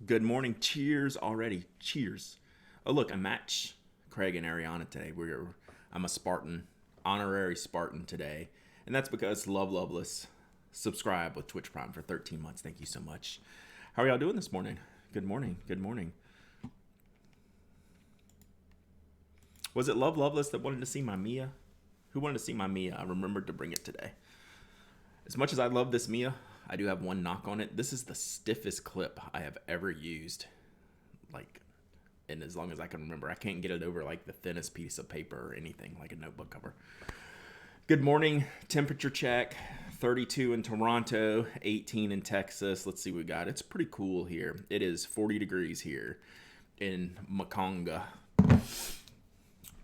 Good morning. Cheers already. Cheers. Oh, look, I match Craig and Ariana today. I'm a Spartan, honorary Spartan today. And that's because Love Loveless subscribe with Twitch Prime for 13 months. Thank you so much. How are y'all doing this morning? Good morning. Good morning. Was it Love Loveless that wanted to see my Mia? Who wanted to see my Mia? I remembered to bring it today. As much as I love this Mia, I do have one knock on it. This is the stiffest clip I have ever used. And as long as I can remember, I can't get it over like the thinnest piece of paper or anything, like a notebook cover. Good morning. Temperature check. 32 in Toronto, 18 in Texas. Let's see what we got. It's pretty cool here. It is 40 degrees here in Makonga.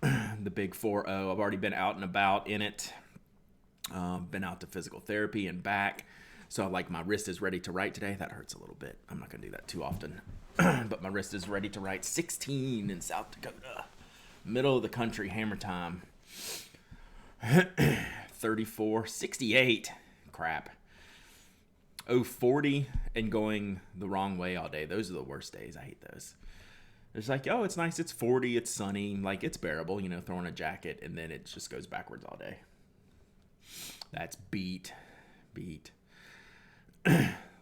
The big 4-0. I've already been out and about in it. Been out to physical therapy and back. So like my wrist is ready to write today. That hurts a little bit. I'm not going to do that too often. But my wrist is ready to write. 16 in South Dakota. Middle of the country, hammer time. 34, 68. Crap. 40 and going the wrong way all day. Those are the worst days. I hate those. It's like, oh, it's nice. It's 40. It's sunny. Like, it's bearable, throwing a jacket. And then it just goes backwards all day. That's beat.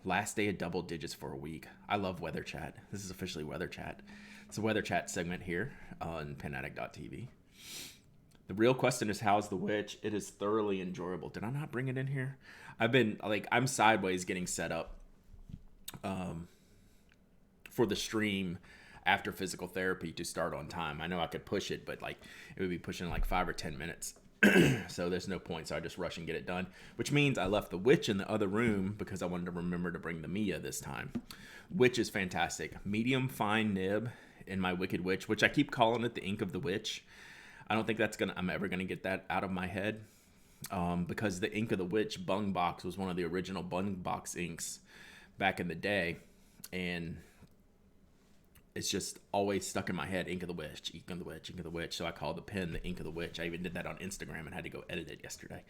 Last day of double digits for a week. I love weather chat. This is officially weather chat. It's a weather chat segment here on penaddict.tv. The real question is, how's the witch? It is thoroughly enjoyable. Did I not bring it in here? I'm sideways getting set up for the stream after physical therapy to start on time. I know I could push it, but it would be pushing 5 or 10 minutes. So there's no point, so I just rush and get it done, which means I left the witch in the other room because I wanted to remember to bring the Mia this time. Witch is fantastic. Medium fine nib in my Wicked Witch, which I keep calling it the ink of the witch. I don't think I'm ever gonna get that out of my head, because the ink of the witch bung box was one of the original bung box inks back in the day, and it's just always stuck in my head. Ink of the witch, ink of the witch, ink of the witch. So I call the pen the ink of the witch. I even did that on Instagram and had to go edit it yesterday.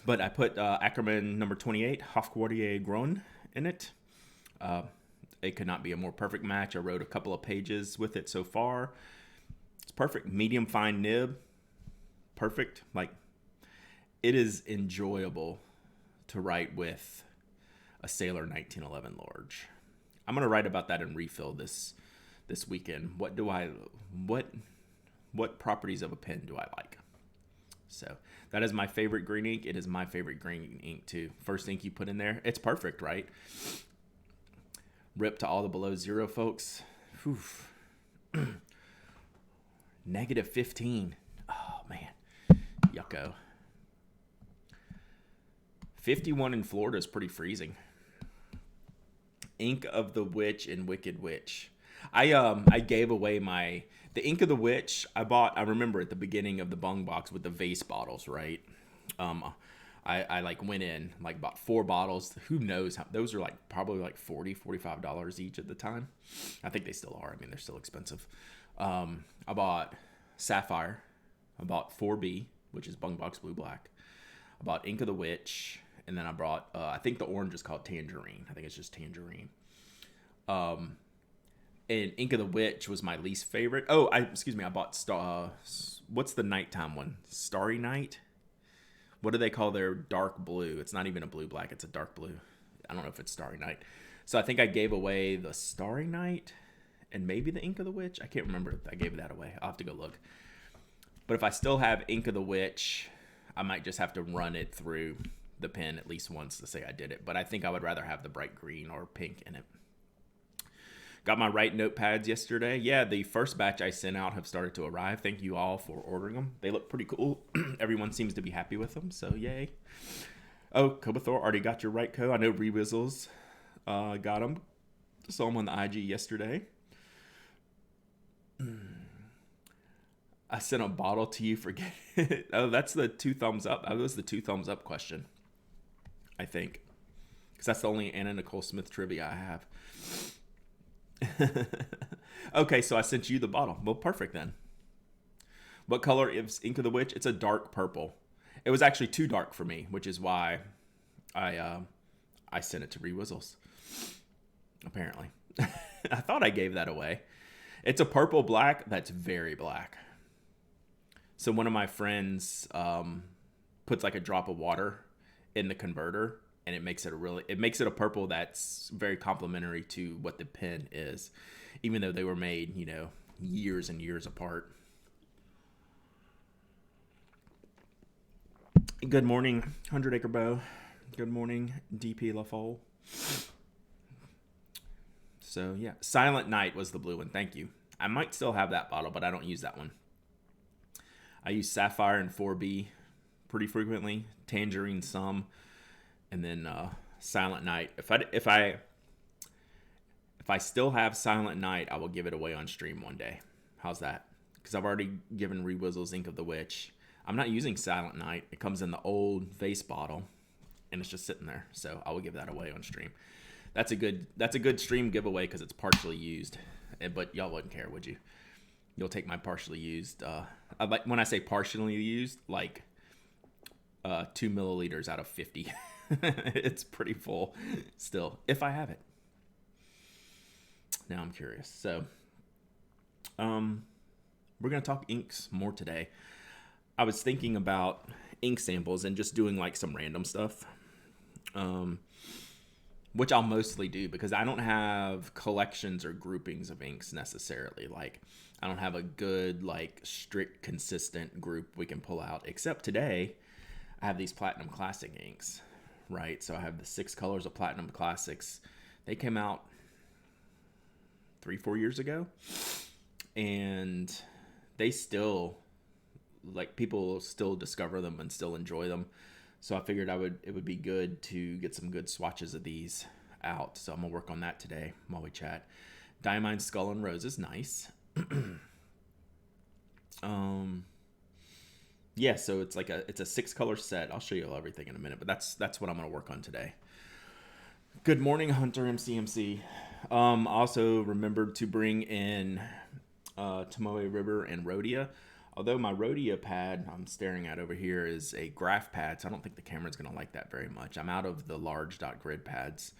But I put Ackerman number 28, Hofquartier Groen, in it. It could not be a more perfect match. I wrote a couple of pages with it so far. It's perfect. Medium fine nib. Perfect. It is enjoyable to write with a Sailor 1911 Large. I'm gonna write about that and refill this weekend. What properties of a pen do I like? So that is my favorite green ink. It is my favorite green ink too. First ink you put in there, it's perfect, right? Rip to all the below zero folks. Negative 15. Oh man, yucko. 51 in Florida is pretty freezing. Ink of the Witch and Wicked Witch. I gave away the Ink of the Witch I bought. I remember at the beginning of the bung box with the vase bottles, right? I went in, bought 4 bottles. Who knows how those are probably $40-$45 each at the time. I think they still are. I mean, they're still expensive. I bought Sapphire. I bought 4B, which is bung box blue black. I bought Ink of the Witch. And then I brought, I think the orange is called Tangerine. I think it's just Tangerine. And Ink of the Witch was my least favorite. Oh, I bought what's the nighttime one? Starry Night? What do they call their dark blue? It's not even a blue black. It's a dark blue. I don't know if it's Starry Night. So I think I gave away the Starry Night and maybe the Ink of the Witch. I can't remember if I gave that away. I'll have to go look. But if I still have Ink of the Witch, I might just have to run it through the pen at least once to say I did it. But I think I would rather have the bright green or pink in it. Got my right notepads yesterday. Yeah, the first batch I sent out have started to arrive. Thank you all for ordering them. They look pretty cool. Everyone seems to be happy with them, so yay. Oh, Kobathor, already got your right co. I know Rewizzles got them. Saw them on the IG yesterday. I sent a bottle to you, forget it. Oh, that's the 2 thumbs up. That was the 2 thumbs up question, I think. Because that's the only Anna Nicole Smith trivia I have. Okay, so I sent you the bottle. Well, perfect then. What color is Ink of the Witch? It's a dark purple. It was actually too dark for me, which is why I sent it to Rewizzles. apparently. I thought I gave that away. It's a purple black that's very black. So one of my friends puts like a drop of water in the converter, and it makes it a purple that's very complementary to what the pen is, even though they were made, years and years apart. Good morning, 100 Acre Bow. Good morning, DP LaFole. So yeah, Silent Night was the blue one. Thank you. I might still have that bottle, but I don't use that one. I use Sapphire and 4B pretty frequently, Tangerine some, and then Silent Night. If I still have Silent Night, I will give it away on stream one day. How's that? Because I've already given Rewizzle's Ink of the Witch. I'm not using Silent Night. It comes in the old vase bottle, and it's just sitting there. So I will give that away on stream. That's a good stream giveaway because it's partially used, but y'all wouldn't care, would you? You'll take my partially used. When I say partially used, like 2 milliliters out of 50. It's pretty full still, if I have it. Now I'm curious. So, we're gonna talk inks more today. I was thinking about ink samples and just doing like some random stuff. Which I'll mostly do because I don't have collections or groupings of inks necessarily. Like, I don't have a good, like, strict, consistent group we can pull out. Except today, I have these Platinum Classic inks, right? So I have the 6 colors of Platinum Classics. They came out 3-4 years ago. And they still, like, people still discover them and still enjoy them. So I figured it would be good to get some good swatches of these out. So I'm going to work on that today while we chat. Diamine Skull and Rose is nice. Yeah, so it's a 6-color set. I'll show you everything in a minute, but that's what I'm going to work on today. Good morning, Hunter MCMC. Also remembered to bring in Tomoe River and Rhodia. Although my Rhodia pad I'm staring at over here is a graph pad, so I don't think the camera's going to like that very much. I'm out of the large dot grid pads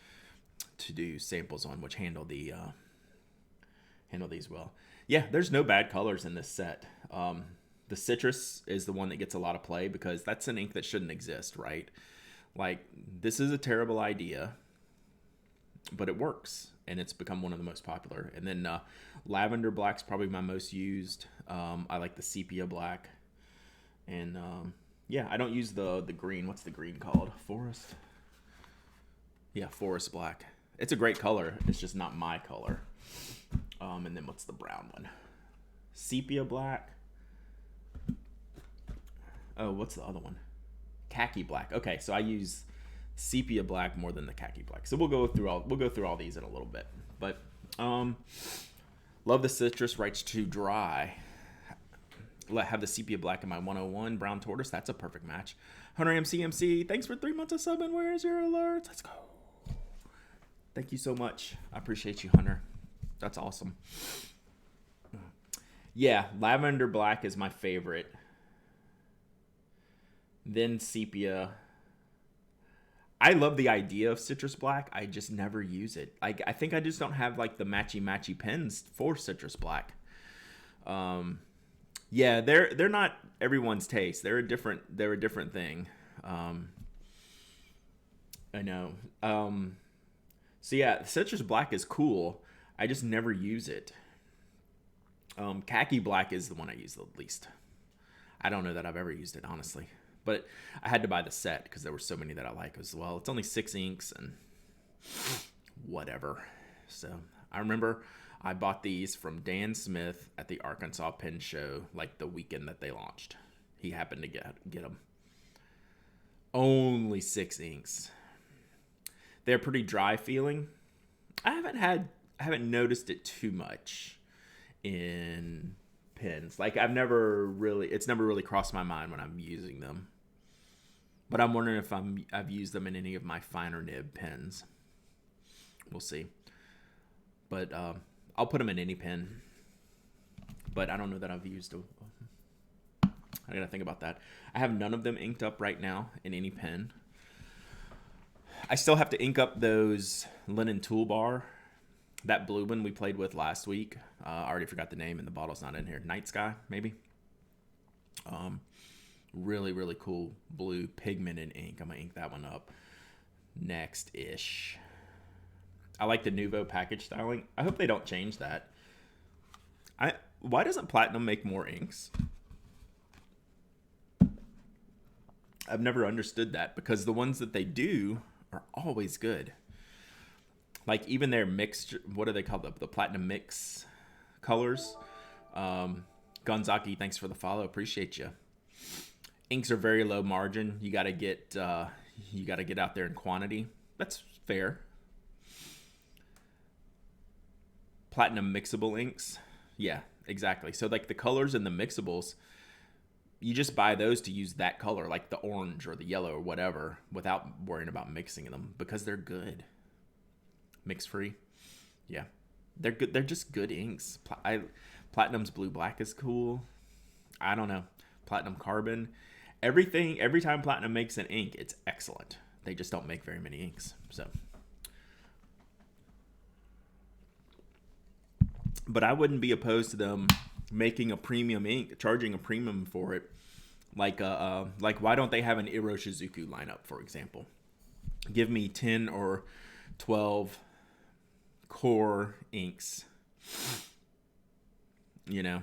to do samples on, which handle these well. Yeah, there's no bad colors in this set. The citrus is the one that gets a lot of play because that's an ink that shouldn't exist, right? Like, this is a terrible idea, but it works, and it's become one of the most popular. And then lavender black's probably my most used. I like the sepia black, and yeah, I don't use the green. What's the green called? Forest. Yeah, forest black. It's a great color. It's just not my color. And then what's the brown one? Sepia black. Oh, what's the other one? Khaki black. Okay, so I use sepia black more than the khaki black. So we'll go through all these in a little bit. But love the citrus, right to dry. Have the sepia black in my 101 brown tortoise. That's a perfect match. Hunter MCMC, thanks for 3 months of subbing. Where's your alerts? Let's go. Thank you so much. I appreciate you, Hunter. That's awesome. Yeah, lavender black is my favorite. Then sepia. I love the idea of citrus black. I just never use it. I think I just don't have like the matchy pens for citrus black. Yeah, they're not everyone's taste. They're a different thing. I know. So yeah, citrus black is cool. I just never use it. Khaki black is the one I use the least. I don't know that I've ever used it, honestly. But I had to buy the set because there were so many that I like as well. It's only 6 inks and whatever. So I remember I bought these from Dan Smith at the Arkansas Pen Show like the weekend that they launched. He happened to get them. Only 6 inks. They're pretty dry feeling. I haven't noticed it too much in pens. Like it's never really crossed my mind when I'm using them. But I'm wondering if I've used them in any of my finer nib pens. We'll see. But I'll put them in any pen. But I don't know that I've used them. I gotta think about that. I have none of them inked up right now in any pen. I still have to ink up those linen toolbar That blue one we played with last week. I already forgot the name and the bottle's not in here. Night Sky, maybe. Really, really cool blue pigmented ink. I'm gonna ink that one up next-ish. I like the Nuvo package styling. I hope they don't change that. Why doesn't Platinum make more inks? I've never understood that, because the ones that they do are always good. Like even their mixed, what do they call the Platinum mix colors? Gonzaki, thanks for the follow. Appreciate you. Inks are very low margin. You gotta get out there in quantity. That's fair. Platinum mixable inks. Yeah, exactly. So like the colors in the mixables, you just buy those to use that color, like the orange or the yellow or whatever, without worrying about mixing them, because they're good. Mix free. Yeah. They're good. They're just good inks. Platinum's blue black is cool. I don't know. Platinum carbon. Everything, every time Platinum makes an ink, it's excellent. They just don't make very many inks. So, but I wouldn't be opposed to them making a premium ink, charging a premium for it. Like why don't they have an Iroshizuku lineup, for example? Give me 10 or 12 core inks, you know,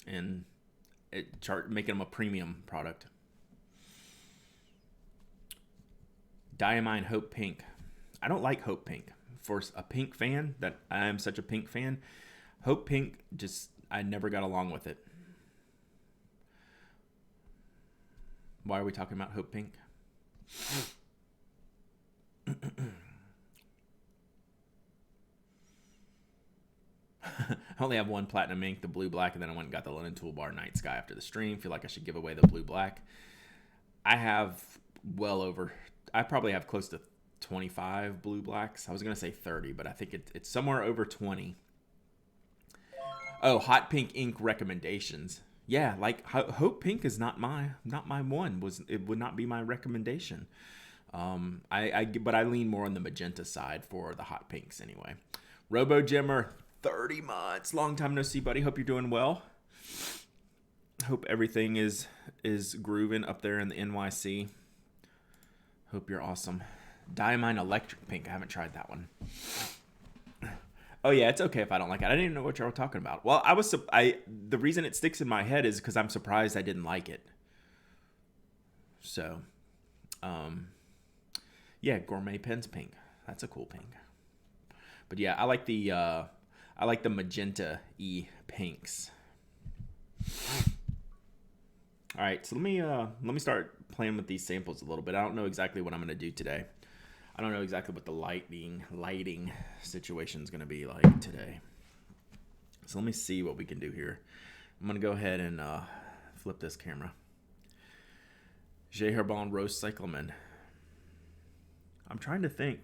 and making them a premium product. Diamine Hope Pink. I don't like Hope Pink. For a pink fan, that I am such a pink fan, Hope Pink, just, I never got along with it. Why are we talking about Hope Pink? I only have one Platinum ink, the blue black, and then I went and got the Linen Toolbar Night Sky after the stream. Feel like I should give away the blue black. I have I probably have close to 25 blue blacks. I was going to say 30, but I think it's somewhere over 20. Oh, hot pink ink recommendations. Yeah, like Hope Pink is not my one. It would not be my recommendation. But I lean more on the magenta side for the hot pinks anyway. Robo Jimmer, 30 months. Long time no see, buddy. Hope you're doing well. Hope everything is grooving up there in the NYC. Hope you're awesome. Diamine Electric Pink. I haven't tried that one. Oh yeah, it's okay if I don't like it. I didn't even know what y'all were talking about. Well, the reason it sticks in my head is because I'm surprised I didn't like it. So, yeah, Gourmet Pens Pink. That's a cool pink. But yeah, I like the magenta-y pinks. All right, so let me start playing with these samples a little bit. I don't know exactly what I'm going to do today. I don't know exactly what the lighting situation is going to be like today. So let me see what we can do here. I'm going to go ahead and flip this camera. J. Herbon Rose Cyclamen. I'm trying to think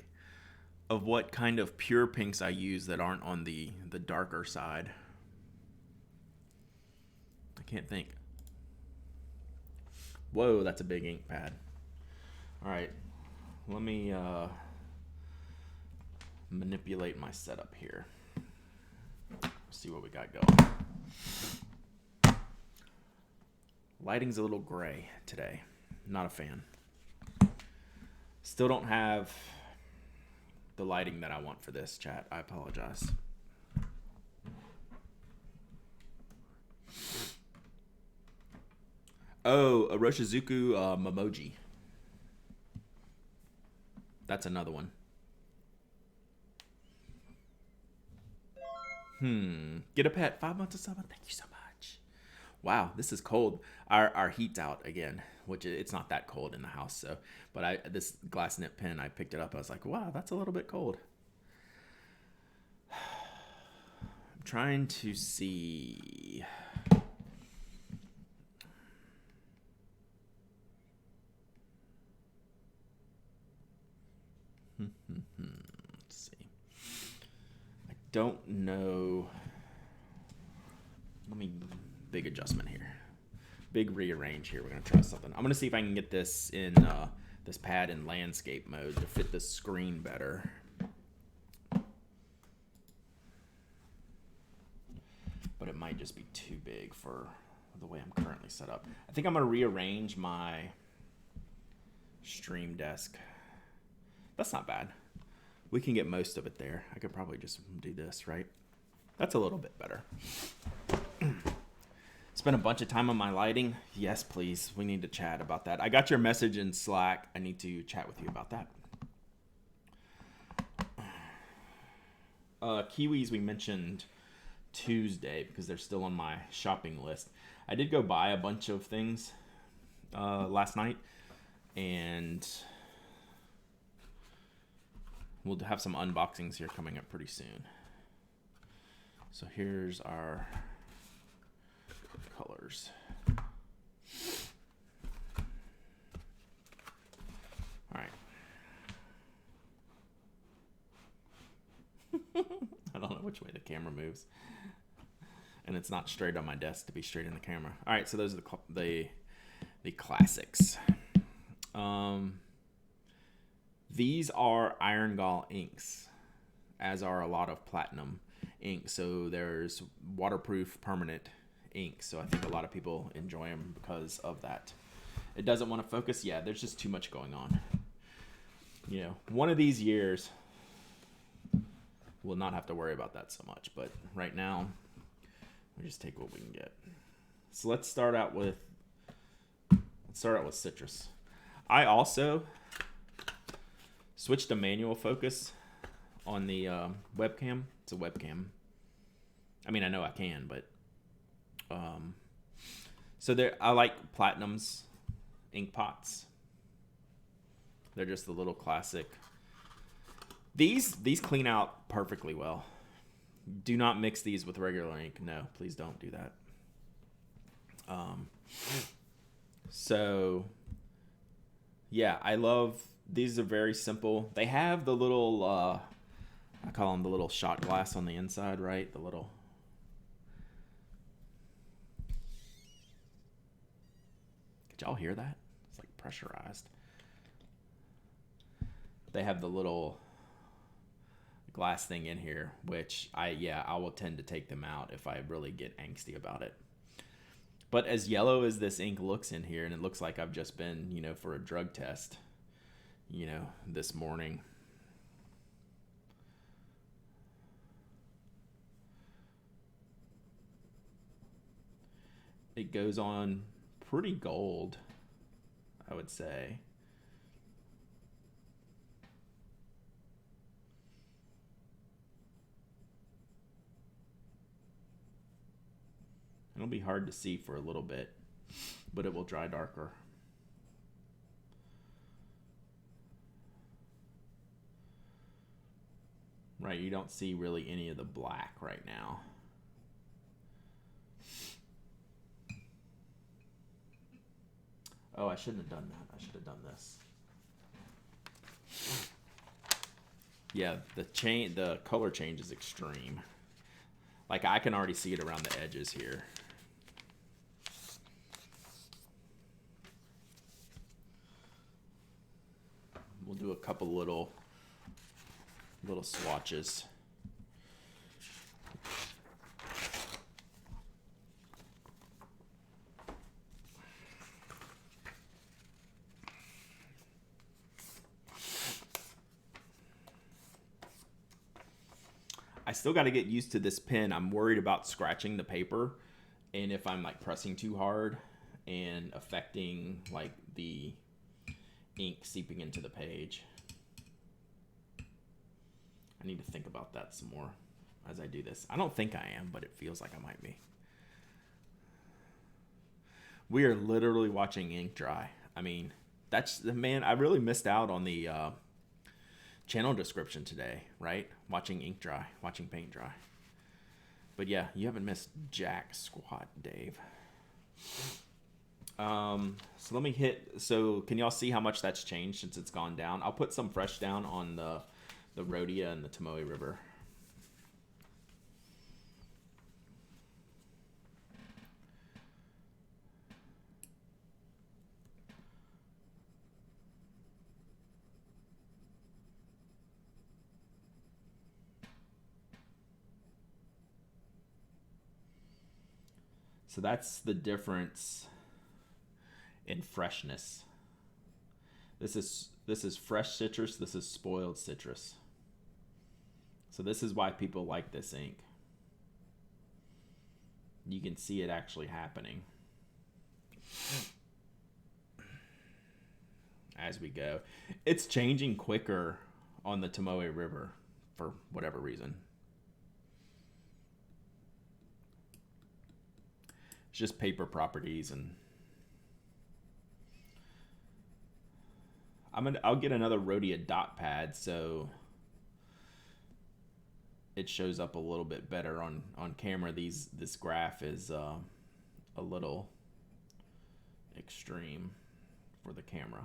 of what kind of pure pinks I use that aren't on the darker side. I can't think. Whoa, that's a big ink pad. All right, let me manipulate my setup here. See what we got going. Lighting's a little gray today. Not a fan. Still don't have the lighting that I want for this, chat. I apologize. Oh, a Roshizuku Memoji. That's another one. Get a pet. 5 months of summer. Thank you so much. Wow, this is cold. Our heat's out again, which it's not that cold in the house. So, but this glass nip pen, I picked it up. I was like, wow, that's a little bit cold. I'm trying to see. Let's see. I don't know. Let me big adjustment here. Big rearrange here. We're gonna try something. I'm gonna see if I can get this in this pad in landscape mode to fit the screen better. but it might just be too big for the way I'm currently set up. I think I'm going to rearrange my stream desk. That's not bad. We can get most of it there. I could probably just do this, right? That's a little bit better. Spent a bunch of time on my lighting. Yes, please. We need to chat about that. I got your message in Slack. I need to chat with you about that. Kiwis we mentioned Tuesday because they're still on my shopping list. I did go buy a bunch of things last night, and we'll have some unboxings here coming up pretty soon. So here's our colors. All right. I don't know which way the camera moves, and it's not straight on my desk to be straight in the camera. All right, so those are the classics. These are Iron Gall inks, as are a lot of platinum ink. So there's waterproof permanent ink. So I think a lot of people enjoy them because of that. It doesn't want to focus. Yeah, there's just too much going on. You know, one of these years we'll not have to worry about that so much. But right now, we just take what we can get. So let's start out with citrus. I also switched to manual focus on the webcam. It's a webcam. I mean, I know I can, but so there. I like Platinum's ink pots. They're just the little classic. These clean out perfectly well. Do not mix these with regular ink. No, please don't do that. So yeah, I love these. Are very simple. They have the little I call them the little shot glass on the inside, right? The little. Did y'all hear that? It's like pressurized. They have the little glass thing in here, which I will tend to take them out if I really get angsty about it. But as yellow as this ink looks in here, and it looks like I've just been, for a drug test, this morning. It goes on pretty gold, I would say. It'll be hard to see for a little bit, but it will dry darker. Right, you don't see really any of the black right now. Oh, I shouldn't have done that. I should have done this. Yeah, the color change is extreme. Like, I can already see it around the edges here. We'll do a couple little swatches. I still got to get used to this pen. I'm worried about scratching the paper, and if I'm like pressing too hard and affecting like the ink seeping into the page. I need to think about that some more as I do this. I don't think I am, but it feels like I might be. We are literally watching ink dry. I mean, man, I really missed out on the channel description today, right? Watching ink dry, watching paint dry. But yeah, you haven't missed jack squat, Dave. So let me so can y'all see how much that's changed since it's gone down? I'll put some fresh down on the Rhodia and the Tomoe River. So that's the difference in freshness. This is fresh citrus. This is spoiled citrus. So this is why people like this ink. You can see it actually happening as we go. It's changing quicker on the Tomoe River for whatever reason. It's just paper properties, and I'll get another Rhodia dot pad so it shows up a little bit better on camera. This graph is a little extreme for the camera.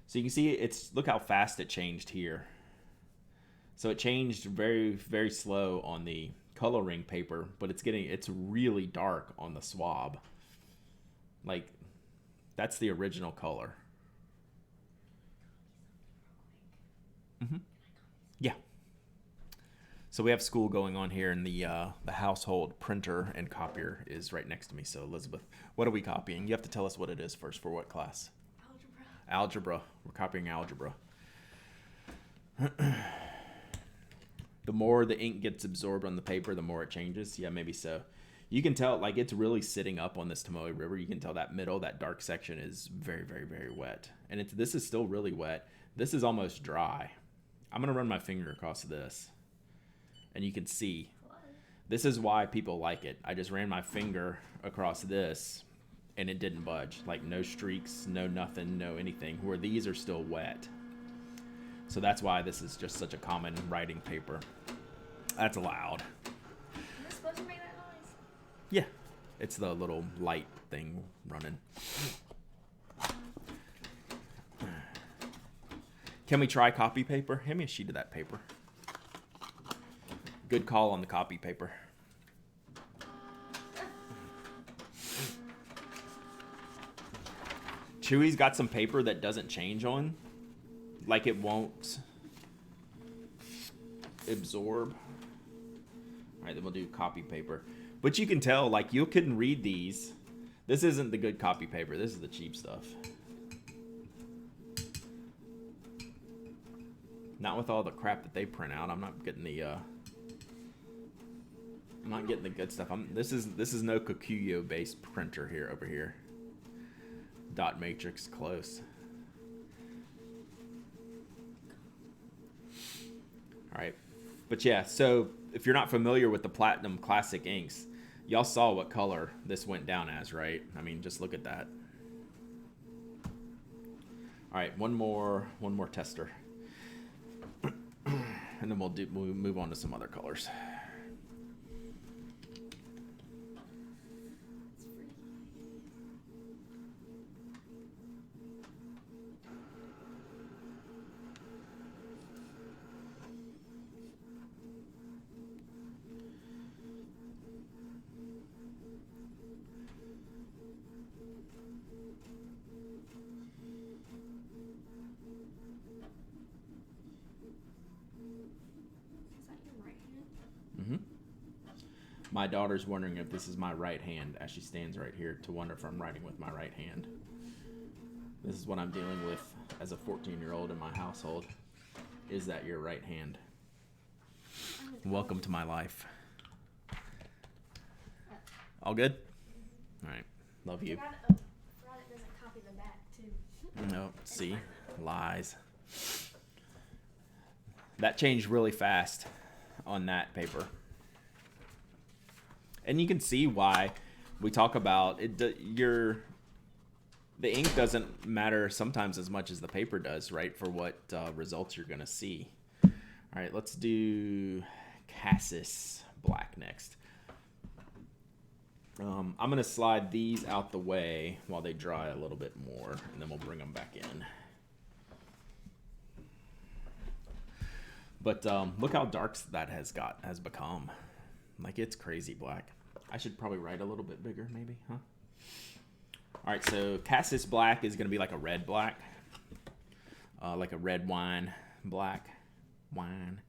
So you can see look how fast it changed here. So it changed very, very slow on the coloring paper, but it's really dark on the swab. Like, that's the original color. Yeah. So we have school going on here, and the household printer and copier is right next to me. So Elizabeth, what are we copying? You have to tell us what it is first. For what class? Algebra. We're copying algebra. The more the ink gets absorbed on the paper, the more it changes. Yeah, maybe so. You can tell, like, it's really sitting up on this Tomoe River. You can tell that that dark section is very, very, very wet. And this is still really wet. This is almost dry. I'm going to run my finger across this. And you can see. This is why people like it. I just ran my finger across this, and it didn't budge. Like, no streaks, no nothing, no anything. Where these are still wet. So that's why this is just such a common writing paper. That's loud. Is it supposed to make that noise? Yeah. It's the little light thing running. Can we try copy paper? Hand me a sheet of that paper. Good call on the copy paper. Chewy's got some paper that doesn't change on. Like, it won't absorb. All right, then we'll do copy paper. But you can tell, like, you couldn't read these. This isn't the good copy paper. This is the cheap stuff. Not with all the crap that they print out. I'm not getting the good stuff. This is no Kokuyo based printer here over here. Dot matrix close. All right, but yeah, so if you're not familiar with the Platinum Classic inks, y'all saw what color this went down as, right? I mean, just look at that. All right, one more tester, and then we'll move on to some other colors. My daughter's wondering if this is my right hand as she stands right here to wonder if I'm writing with my right hand. This is what I'm dealing with as a 14-year-old in my household. Is that your right hand? Welcome to my life. All good? All right. Love you. Forgot it doesn't copy the back, too. No, see? Lies. That changed really fast on that paper. And you can see why we talk about it. The ink doesn't matter sometimes as much as the paper does, right? For what results you're going to see. All right, let's do Cassis Black next. I'm going to slide these out the way while they dry a little bit more, and then we'll bring them back in. But look how dark that has become. Like, it's crazy black. I should probably write a little bit bigger, maybe, huh? All right, so Cassis Black is going to be like a red black, like a red wine black wine.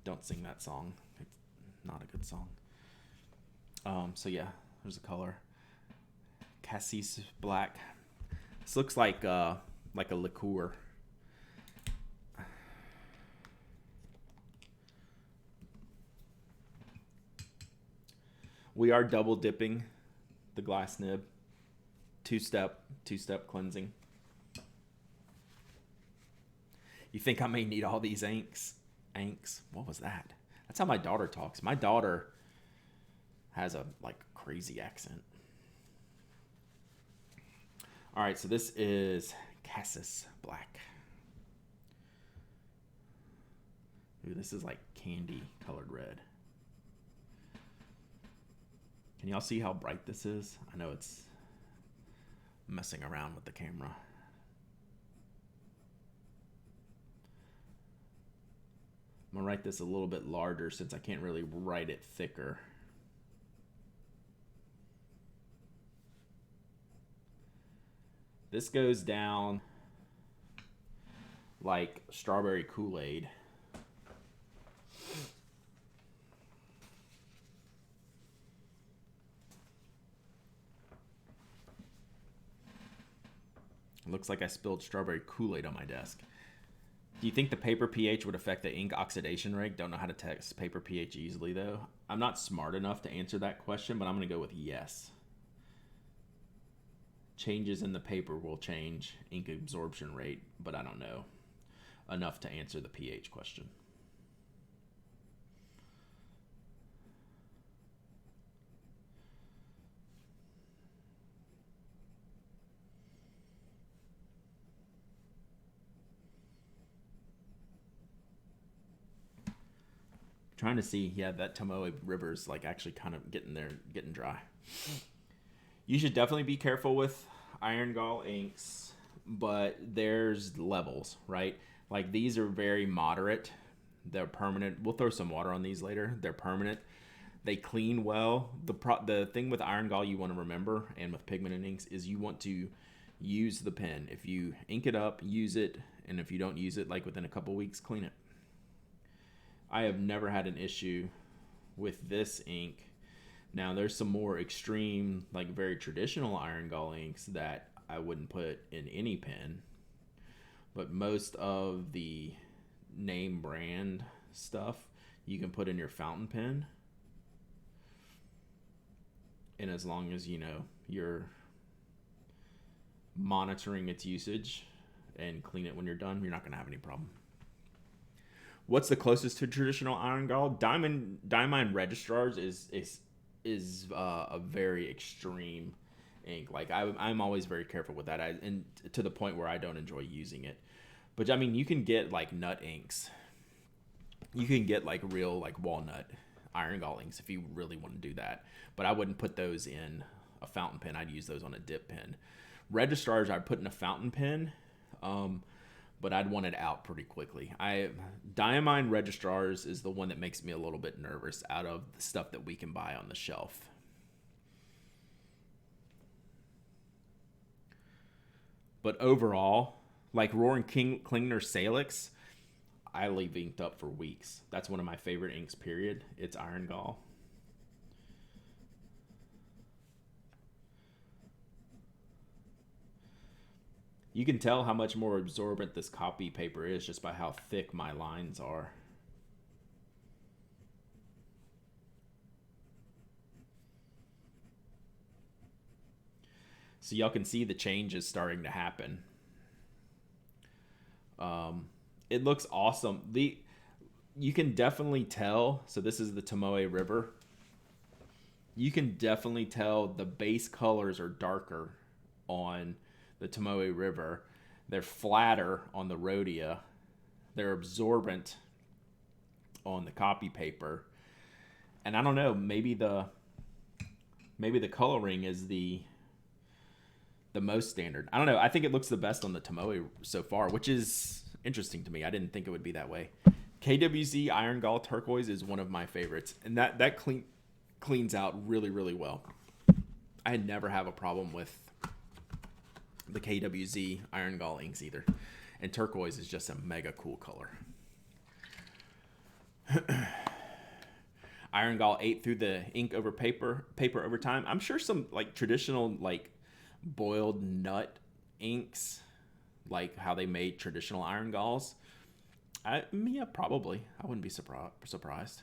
Don't sing that song. It's not a good song. So yeah, there's a color. Cassis Black. This looks like a liqueur. We are double dipping the glass nib. Two-step cleansing. You think I may need all these inks? What was that? That's how my daughter talks. My daughter has a crazy accent. All right, so this is Cassis Black. Ooh, this is like candy colored red. Can y'all see how bright this is? I know it's messing around with the camera. I'm going to write this a little bit larger since I can't really write it thicker. This goes down like strawberry Kool-Aid. It looks like I spilled strawberry Kool-Aid on my desk. Do you think the paper pH would affect the ink oxidation rate? Don't know how to test paper pH easily, though. I'm not smart enough to answer that question, but I'm going to go with yes. Changes in the paper will change ink absorption rate, but I don't know enough to answer the pH question. Trying to see, yeah, that Tomoe River's actually kind of getting dry. You should definitely be careful with iron gall inks, but there's levels, right? These are very moderate. They're permanent. We'll throw some water on these later. They're permanent. They clean well. The thing with iron gall you want to remember, and with pigmented inks, is you want to use the pen. If you ink it up, use it, and if you don't use it, within a couple weeks, clean it. I have never had an issue with this ink. Now, there's some more extreme, very traditional iron gall inks that I wouldn't put in any pen. But most of the name brand stuff you can put in your fountain pen. And as long as, you're monitoring its usage and clean it when you're done, you're not going to have any problem. What's the closest to traditional iron gall? Diamine Registrars is a very extreme ink. I'm always very careful with that, and to the point where I don't enjoy using it. But I mean, you can get nut inks. You can get real walnut iron gall inks if you really want to do that. But I wouldn't put those in a fountain pen. I'd use those on a dip pen. Registrars I'd put in a fountain pen. But I'd want it out pretty quickly. Diamine Registrars is the one that makes me a little bit nervous out of the stuff that we can buy on the shelf. But overall, Roaring Klingner Salix, I leave inked up for weeks. That's one of my favorite inks, period. It's iron gall. You can tell how much more absorbent this copy paper is just by how thick my lines are. So y'all can see the changes starting to happen. It looks awesome. You can definitely tell, so this is the Tomoe River. You can definitely tell the base colors are darker on the Tomoe River. They're flatter on the Rhodia. They're absorbent on the copy paper. And I don't know, maybe the coloring is the most standard. I don't know. I think it looks the best on the Tomoe so far, which is interesting to me. I didn't think it would be that way. KWZ Iron Gall Turquoise is one of my favorites, and that cleans out really, really well. I never have a problem with the KWZ Iron Gall inks either. And turquoise is just a mega cool color. Iron Gall ate through the ink over paper over time. I'm sure some like traditional like boiled nut inks, like how they made traditional Iron Galls. Yeah, probably. I wouldn't be surprised.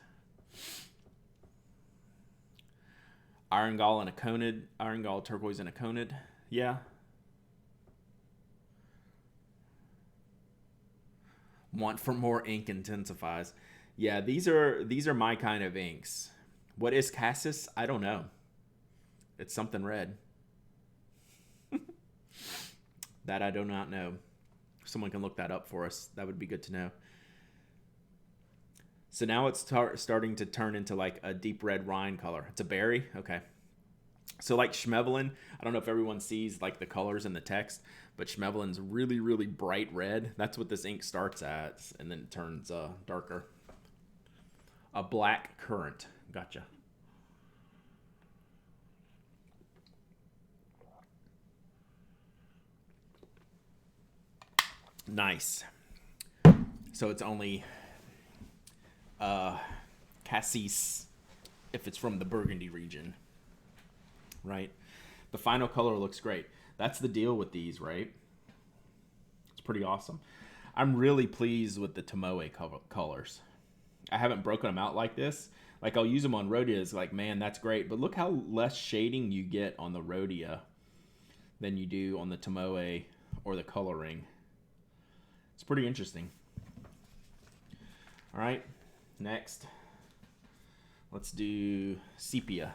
Iron Gall and a conid, Iron Gall turquoise and a conid. Yeah. Want for more ink intensifies. Yeah, these are my kind of inks. What is Cassis? I don't know. It's something red. That I do not know. Someone can look that up for us. That would be good to know. So now it's starting to turn into like a deep red rind color. It's a berry. Okay. So like Schmevelin, I don't know if everyone sees like the colors in the text, but Schmevelin's really, really bright red. That's what this ink starts at, and then it turns darker. A black currant. Gotcha. Nice. So it's only Cassis if it's from the Burgundy region, right? The final color looks great. That's the deal with these, right? It's pretty awesome. I'm really pleased with the Tomoe colors. I haven't broken them out like this. Like I'll use them on Rhodia. Like, man, that's great. But look how less shading you get on the Rhodia than you do on the Tomoe or the coloring. It's pretty interesting. All right, next, let's do sepia.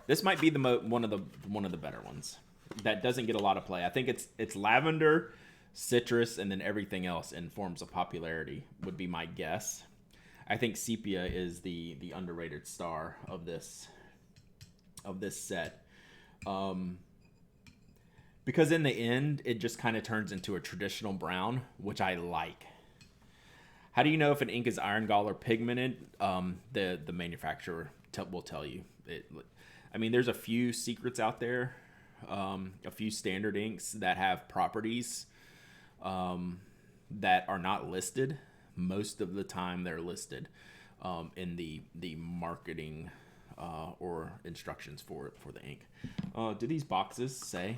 This might be one of the better ones that doesn't get a lot of play. I think it's lavender, citrus, and then everything else in forms of popularity would be my guess. I think sepia is the underrated star of this set, because in the end it just kind of turns into a traditional brown, which I like. How do you know if an ink is iron gall or pigmented? The manufacturer will tell you. I mean, there's a few secrets out there, a few standard inks that have properties that are not listed. Most of the time, they're listed in the marketing or instructions for the ink. Do these boxes say?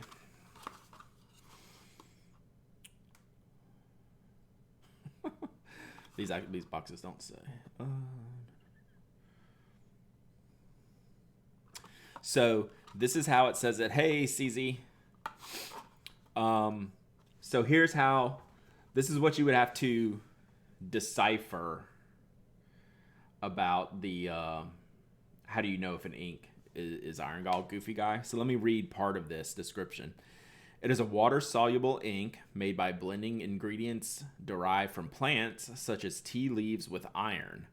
These boxes don't say. So this is how it says it. Hey, CZ. So here's how. This is what you would have to decipher about the. How do you know if an ink is iron gall, goofy guy? So let me read part of this description. It is a water-soluble ink made by blending ingredients derived from plants, such as tea leaves, with iron.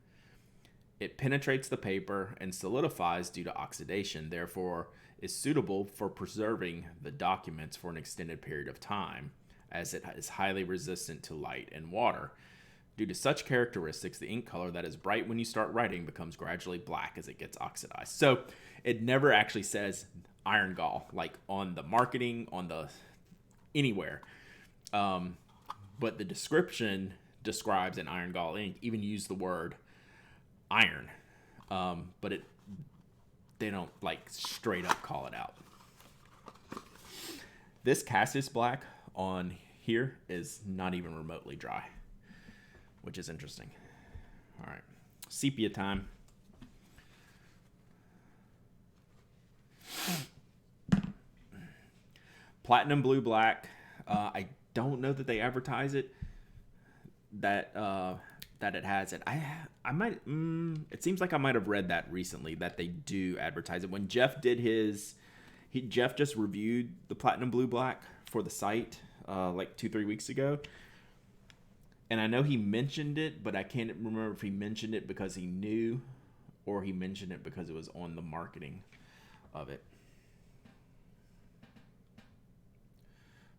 It penetrates the paper and solidifies due to oxidation, therefore is suitable for preserving the documents for an extended period of time, as it is highly resistant to light and water. Due to such characteristics, the ink color that is bright when you start writing becomes gradually black as it gets oxidized. So it never actually says iron gall, like on the marketing, on the anywhere. But the description describes an iron gall ink, even use the word iron. But they don't like straight up call it out. This Cassis black on here is not even remotely dry, which is interesting. All right, sepia time. Platinum blue black. I don't know that they advertise it. That it has it. I might. It seems like I might have read that recently that they do advertise it. When Jeff did his, Jeff just reviewed the platinum blue black for the site like 2-3 weeks ago, and I know he mentioned it, but I can't remember if he mentioned it because he knew, or he mentioned it because it was on the marketing of it.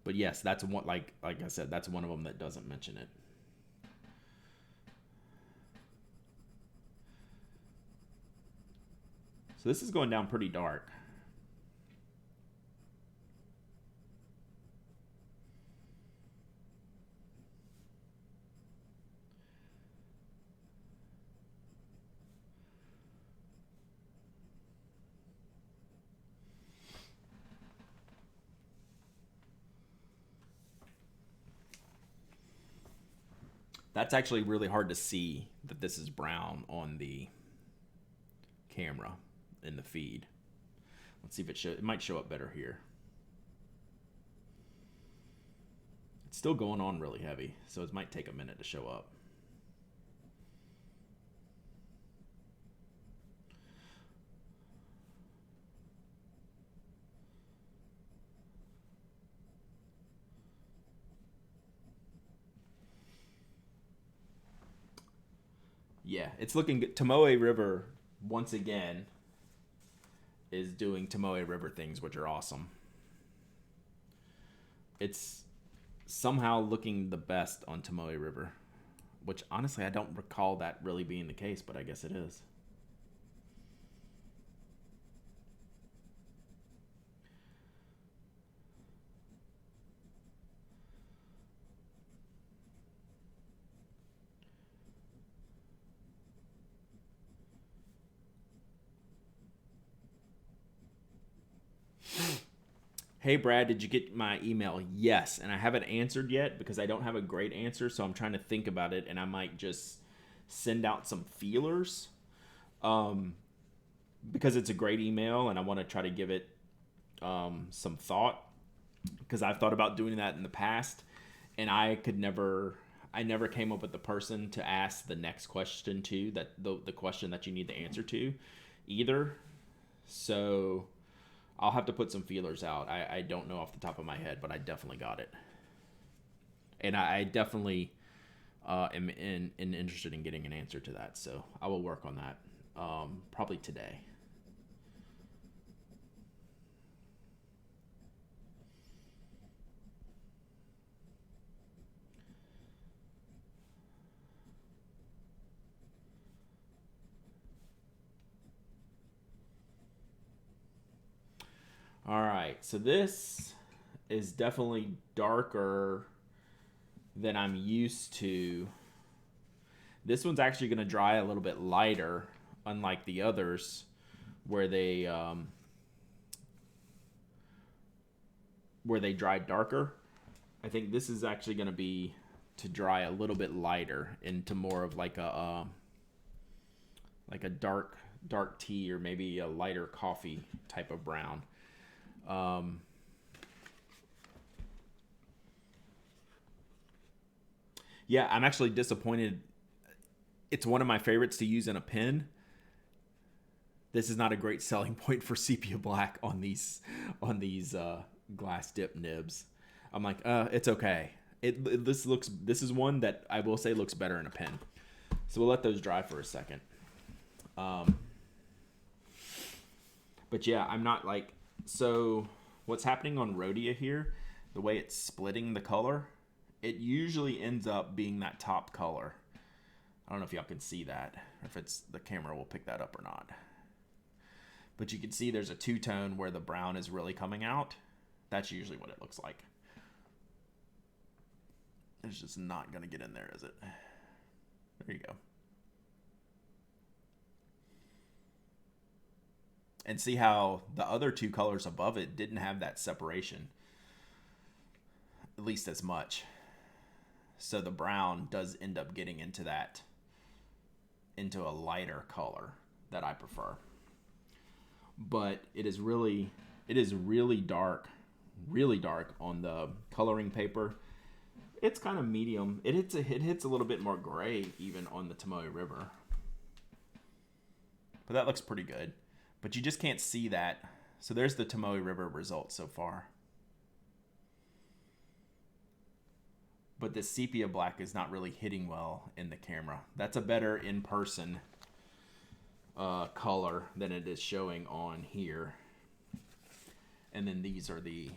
But yes, that's one. Like I said, that's one of them that doesn't mention it. So this is going down pretty dark. That's actually really hard to see that this is brown on the camera in the feed. Let's see if it might show up better here. It's still going on really heavy, so it might take a minute to show up. Yeah, it's looking good. Tomoe River, once again, is doing Tomoe River things, which are awesome. It's somehow looking the best on Tomoe River, which honestly I don't recall that really being the case, but I guess it is. Hey Brad, did you get my email? Yes, and I haven't answered yet because I don't have a great answer, so I'm trying to think about it, and I might just send out some feelers, um, because it's a great email, and I want to try to give it some thought because I've thought about doing that in the past, and I never came up with the person to ask the next question to, that the question that you need the answer to, either. So I'll have to put some feelers out. I don't know off the top of my head, but I definitely got it. And I definitely am interested in getting an answer to that. So I will work on that probably today. All right, so this is definitely darker than I'm used to. This one's actually going to dry a little bit lighter, unlike the others, where they dried darker. I think this is actually going to be to dry a little bit lighter into more of like a dark tea or maybe a lighter coffee type of brown. Yeah, I'm actually disappointed. It's one of my favorites to use in a pen. This is not a great selling point for sepia black on these glass dip nibs. I'm like, it's okay. This is one that I will say looks better in a pen. So we'll let those dry for a second. But yeah, I'm not like, so what's happening on Rhodia here, the way it's splitting the color, it usually ends up being that top color. I don't know if y'all can see that, or if it's the camera will pick that up or not. But you can see there's a two-tone where the brown is really coming out. That's usually what it looks like. It's just not going to get in there, is it? There you go. And see how the other two colors above it didn't have that separation, at least as much. So the brown does end up getting into a lighter color that I prefer. But it is really dark on the coloring paper. It's kind of medium. It hits a little bit more gray even on the Tomoe River. But that looks pretty good. But you just can't see that. So there's the Tomoe River result so far. But the sepia black is not really hitting well in the camera. That's a better in-person color than it is showing on here. And then these are the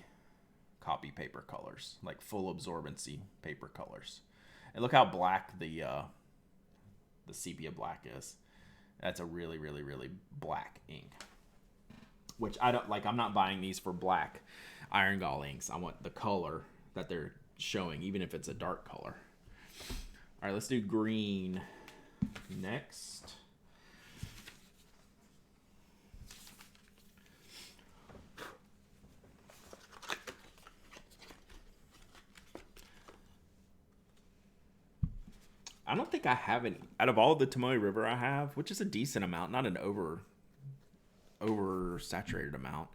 copy paper colors, like full absorbency paper colors. And look how black the sepia black is. That's a really, really, really black ink. Which I don't like. I'm not buying these for black iron gall inks. I want the color that they're showing, even if it's a dark color. All right, let's do green next. I don't think I have any out of all the Tomoe River I have, which is a decent amount, not an oversaturated amount.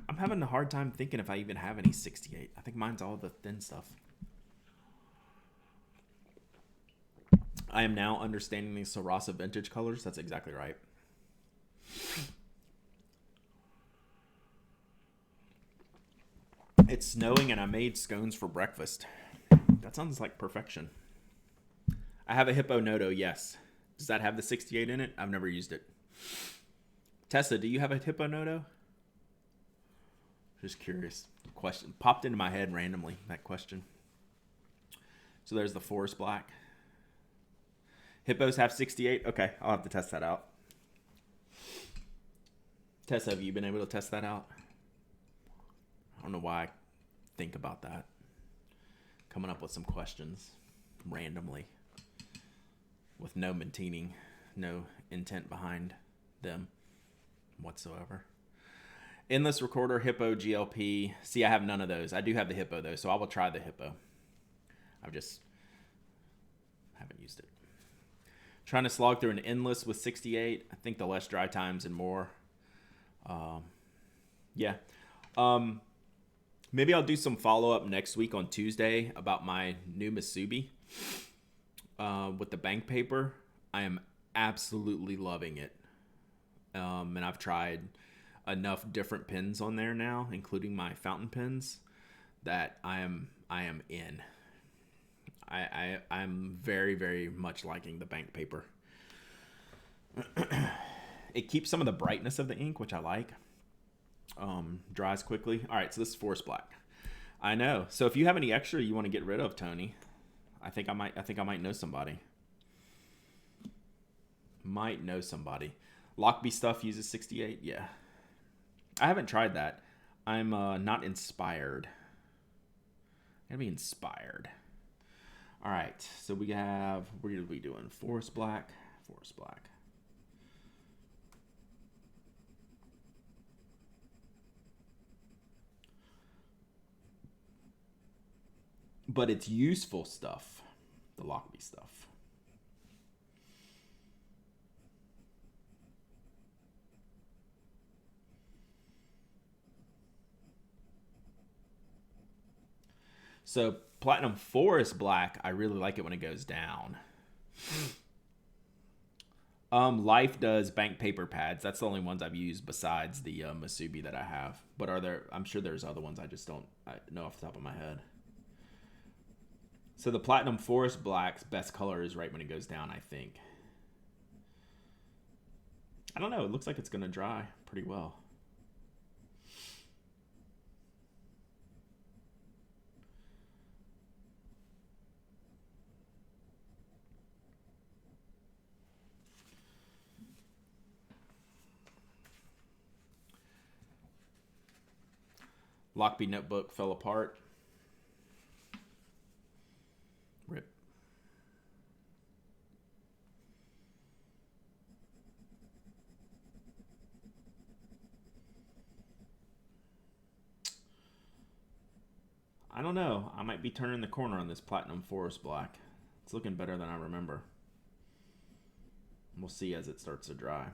I'm having a hard time thinking if I even have any 68. I think mine's all the thin stuff. I am now understanding these Sarasa vintage colors. That's exactly right. It's snowing and I made scones for breakfast. That sounds like perfection. I have a Hippo Noto, yes. Does that have the 68 in it? I've never used it. Tessa, do you have a Hippo Noto? Just curious. Question popped into my head randomly, that question. So there's the Forest Black. Hippos have 68? Okay, I'll have to test that out. Tessa, have you been able to test that out? I don't know why I think about that. Coming up with some questions randomly with no meaning, no intent behind them whatsoever. Endless Recorder, Hippo, GLP. See, I have none of those. I do have the Hippo, though, so I will try the Hippo. I just haven't used it. Trying to slog through an Endless with 68. I think the less dry times and more. Yeah. Maybe I'll do some follow-up next week on Tuesday about my new Masubi with the bank paper. I am absolutely loving it. And I've tried enough different pens on there now, including my fountain pens, that I am in. I'm very, very much liking the bank paper. It keeps some of the brightness of the ink, which I like. Dries quickly. All right, so this is Forest Black. I know. So if you have any extra you want to get rid of, Tony, I think I might know somebody. Might know somebody. Lockby Stuff uses 68. Yeah. I haven't tried that. I'm not inspired. Gotta be inspired. All right, so we're gonna be doing Forest Black. But it's useful stuff, the Lockby stuff. So Platinum Forest Black, I really like it when it goes down. Life does bank paper pads. That's the only ones I've used besides the Masubi that I have. But I'm sure there's other ones I just don't know off the top of my head. So the Platinum Forest Black's best color is right when it goes down, I think. I don't know. It looks like it's going to dry pretty well. Lockby notebook fell apart. Rip. I don't know. I might be turning the corner on this Platinum Forest Black. It's looking better than I remember. We'll see as it starts to dry.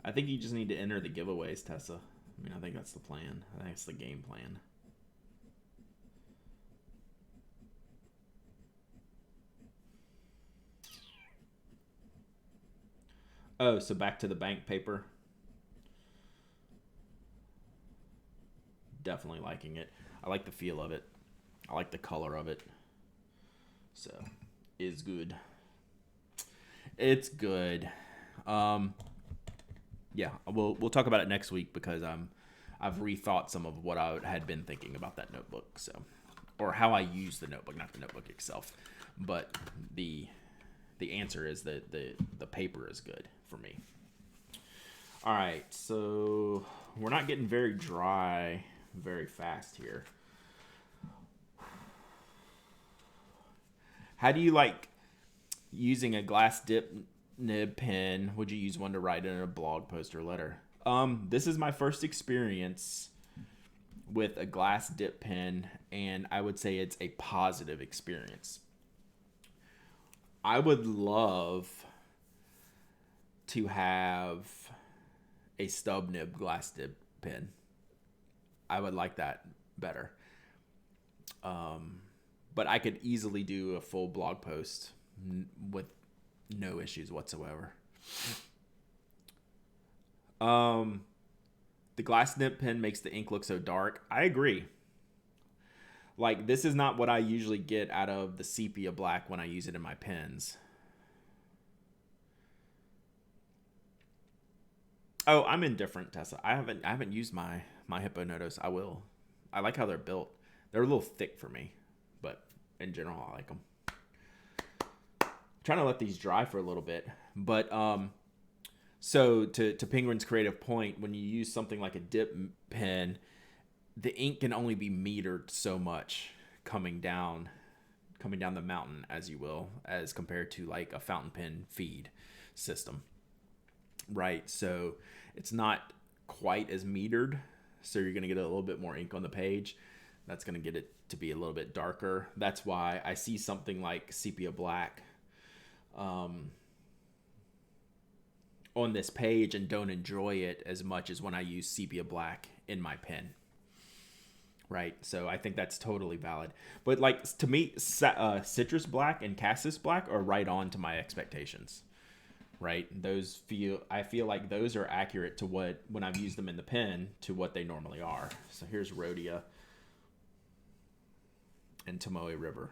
I think you just need to enter the giveaways, Tessa. I mean, I think that's the plan. I think it's the game plan. Oh, so back to the bank paper. Definitely liking it. I like the feel of it. I like the color of it. So, it's good. It's good. Yeah, we'll talk about it next week because I've rethought some of what I had been thinking about that notebook. So, or how I use the notebook, not the notebook itself, but the answer is that the paper is good for me. All right, so we're not getting very dry very fast here. How do you like using a glass dip nib pen? Would you use one to write in a blog post or letter? This is my first experience with a glass dip pen, and I would say it's a positive experience. I would love to have a stub nib glass dip pen. I would like that better. But I could easily do a full blog post with no issues whatsoever. The glass nib pen makes the ink look so dark. I agree. Like, this is not what I usually get out of the sepia black when I use it in my pens. Oh, I'm indifferent, Tessa. I haven't used my Hippo Notos. I will. I like how they're built. They're a little thick for me, but in general, I like them. I'm trying to let these dry for a little bit, but so to Penguin's creative point, when you use something like a dip pen, the ink can only be metered so much coming down the mountain, as you will, as compared to like a fountain pen feed system, right? So it's not quite as metered, so you're going to get a little bit more ink on the page. That's going to get it to be a little bit darker. That's why I see something like sepia black on this page and don't enjoy it as much as when I use sepia black in my pen. Right, so I think that's totally valid. But like, to me, citrus black and cassis black are right on to my expectations. Right, I feel like those are accurate to what, when I've used them in the pen, to what they normally are. So here's Rhodia and Tomoe River.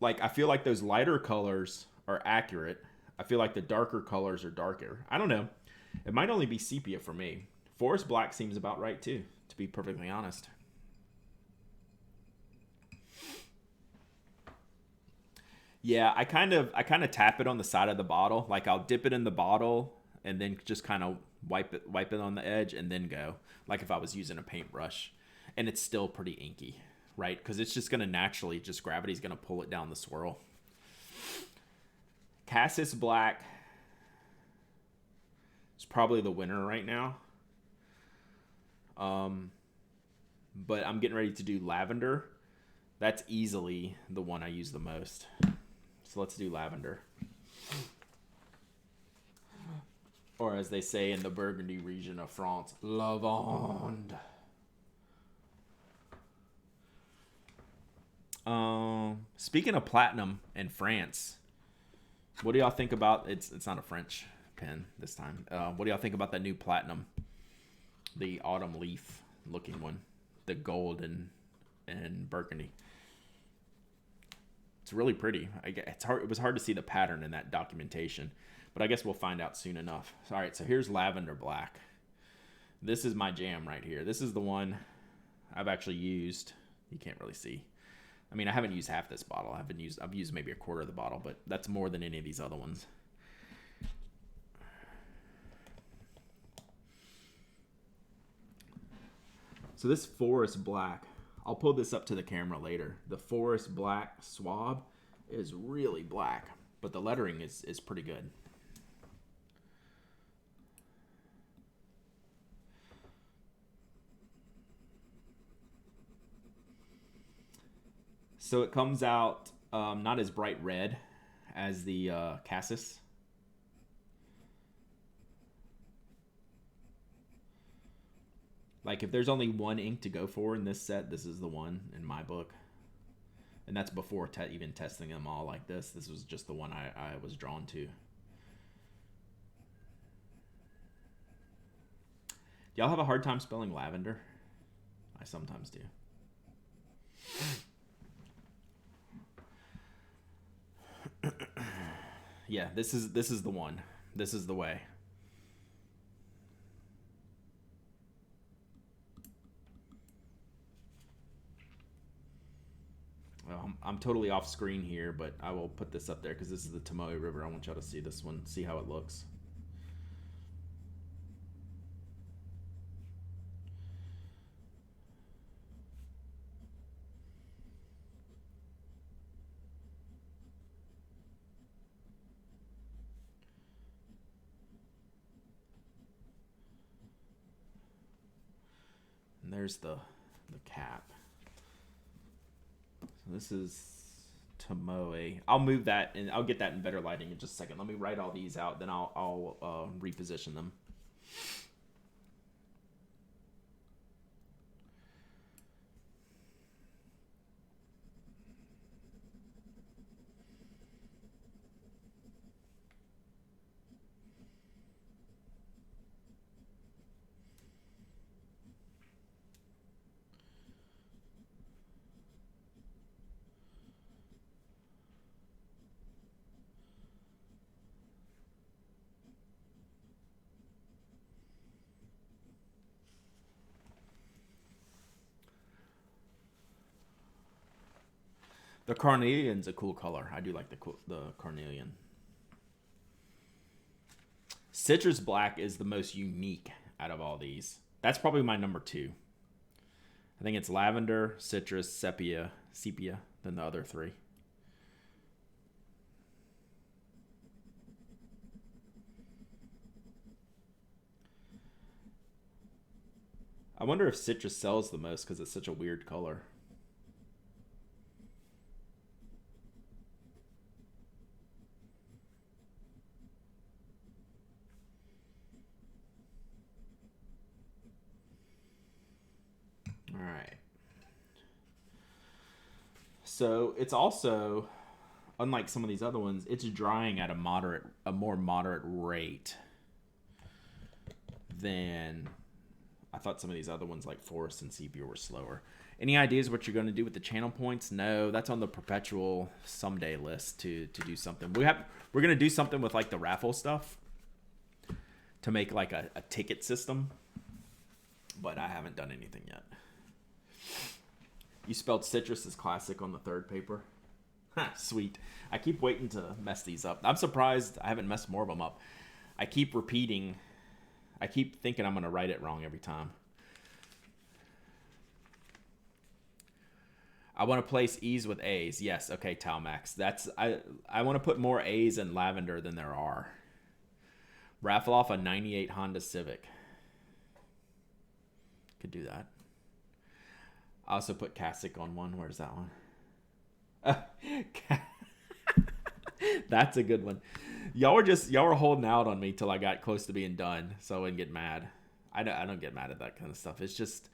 Like, I feel like those lighter colors are accurate. I feel like the darker colors are darker. I don't know. It might only be sepia for me. Forest black seems about right too, to be perfectly honest. Yeah, I kind of tap it on the side of the bottle. Like, I'll dip it in the bottle and then just kind of wipe it on the edge and then go. Like if I was using a paintbrush, and it's still pretty inky, right? Because it's just gonna naturally, just gravity's gonna pull it down the swirl. Cassis black is probably the winner right now. But I'm getting ready to do lavender. That's easily the one I use the most. So let's do lavender. Or as they say in the Burgundy region of France, lavande. Speaking of platinum in France, what do y'all think about, it's not a French pen this time. What do y'all think about that new platinum? The autumn leaf looking one, the gold and burgundy. It's really pretty. It's hard. It was hard to see the pattern in that documentation, but I guess we'll find out soon enough. All right, so here's lavender black. This is my jam right here. This is the one I've actually used. You can't really see. I mean, I haven't used half this bottle. I've used maybe a quarter of the bottle, but that's more than any of these other ones. So this forest black, I'll pull this up to the camera later. The forest black swab is really black, but the lettering is pretty good. So it comes out not as bright red as the Cassis. Like, if there's only one ink to go for in this set, this is the one in my book. And that's before even testing them all like this. This was just the one I was drawn to. Y'all have a hard time spelling lavender? I sometimes do. Yeah, this is the one. This is the way. Well, I'm totally off screen here, but I will put this up there because this is the Tomoe River. I want y'all to see this one, see how it looks. And there's the cap. So this is Tomoe. I'll move that and I'll get that in better lighting in just a second. Let me write all these out, then I'll reposition them. The carnelian's a cool color. I do like the carnelian. Citrus black is the most unique out of all these. That's probably my number 2. I think it's lavender, citrus, sepia, than the other 3. I wonder if citrus sells the most because it's such a weird color. All right. So it's also, unlike some of these other ones, it's drying at a more moderate rate than I thought some of these other ones like Forest and Sepia were slower. Any ideas what you're going to do with the channel points? No, that's on the perpetual someday list to do something. We're going to do something with like the raffle stuff to make like a ticket system, but I haven't done anything yet. You spelled citrus as classic on the third paper. Sweet. I keep waiting to mess these up. I'm surprised I haven't messed more of them up. I keep repeating. I keep thinking I'm going to write it wrong every time. I want to place E's with A's. Yes, okay, Talmax. I want to put more A's in lavender than there are. Raffle off a 98 Honda Civic. Could do that. I also put Kasich on one. Where's that one? That's a good one. Y'all were holding out on me till I got close to being done, so I wouldn't get mad. I don't get mad at that kind of stuff. It's just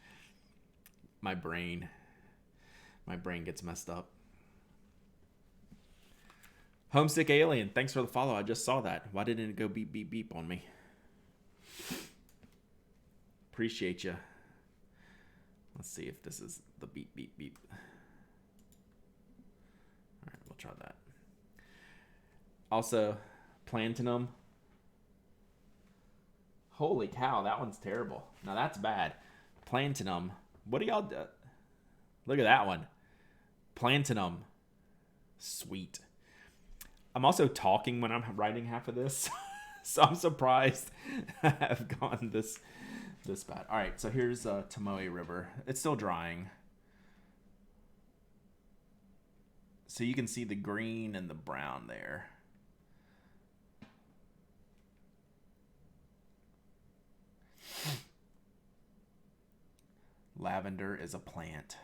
my brain gets messed up. Homesick Alien, thanks for the follow. I just saw that. Why didn't it go beep beep beep on me? Appreciate you. Let's see if this is the beep beep beep. All right, we'll try that. Also, Platinum. Holy cow, that one's terrible. Now that's bad. Platinum. What do y'all do? Look at that one. Platinum. Sweet. I'm also talking when I'm writing half of this. So I'm surprised I've gone this bad. All right, so here's Tomoe River. It's still drying. So you can see the green and the brown there. Lavender is a plant.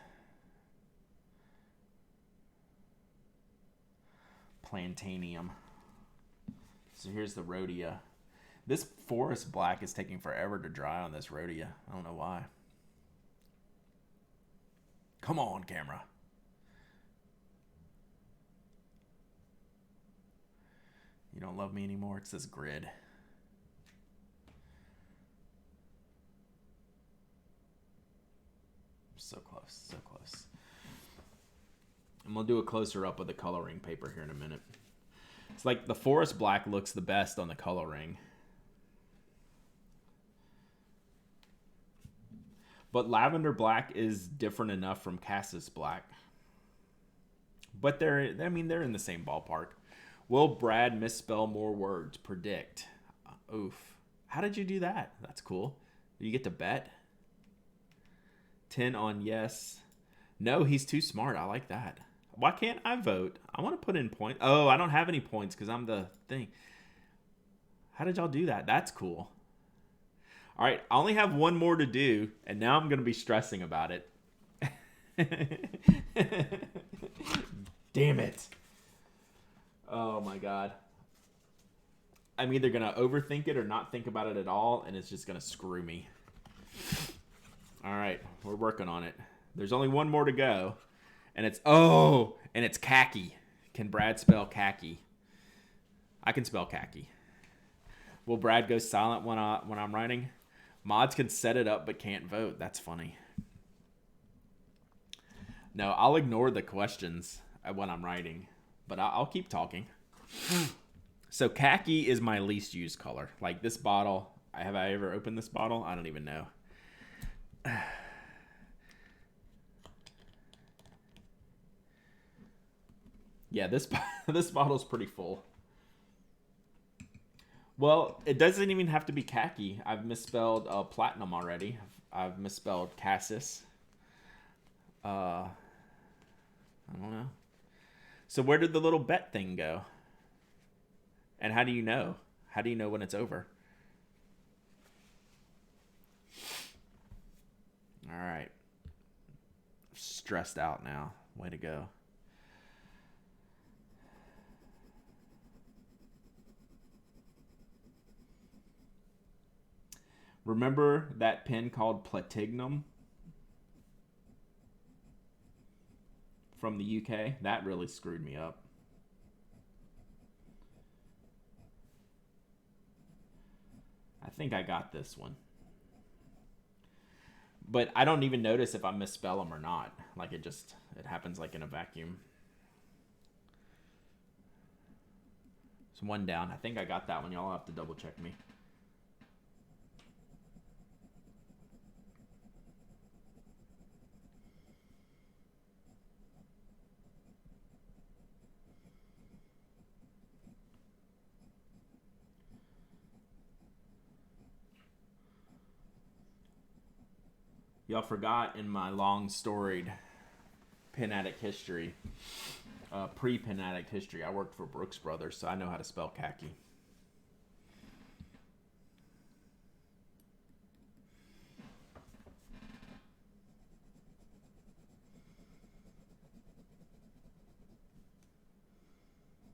Plantanium. So here's the rhodia. This forest black is taking forever to dry on this rhodia. I don't know why. Come on, camera. You don't love me anymore? It's this grid. So close, so close. And we'll do a closer up of the coloring paper here in a minute. It's like the forest black looks the best on the coloring. But lavender black is different enough from Cassis black. But they're in the same ballpark. Will Brad misspell more words? Predict. Oof. How did you do that? That's cool. You get to bet? 10 on yes. No, he's too smart. I like that. Why can't I vote? I want to put in points. Oh, I don't have any points because I'm the thing. How did y'all do that? That's cool. All right, I only have one more to do, and now I'm going to be stressing about it. Damn it. Oh my god. I'm either going to overthink it or not think about it at all, and it's just going to screw me. All right, we're working on it. There's only one more to go, and it's khaki. Can Brad spell khaki? I can spell khaki. Will Brad go silent when I'm writing? Mods can set it up but can't vote. That's funny. No, I'll ignore the questions when I'm writing, but I'll keep talking. So khaki is my least used color. Like this bottle, have I ever opened this bottle? I don't even know. Yeah, this bottle's pretty full. Well, it doesn't even have to be khaki. I've misspelled platinum already. I've misspelled cassis. I don't know. So where did the little bet thing go? And how do you know? How do you know when it's over? All right. Stressed out now. Way to go. Remember that pen called Platinum from the UK? That really screwed me up. I think I got this one. But I don't even notice if I misspell them or not. Like it happens like in a vacuum. It's one down. I think I got that one. Y'all have to double check me. Y'all forgot in my long storied Pen Addict history, pre-Pen Addict history, I worked for Brooks Brothers, so I know how to spell khaki.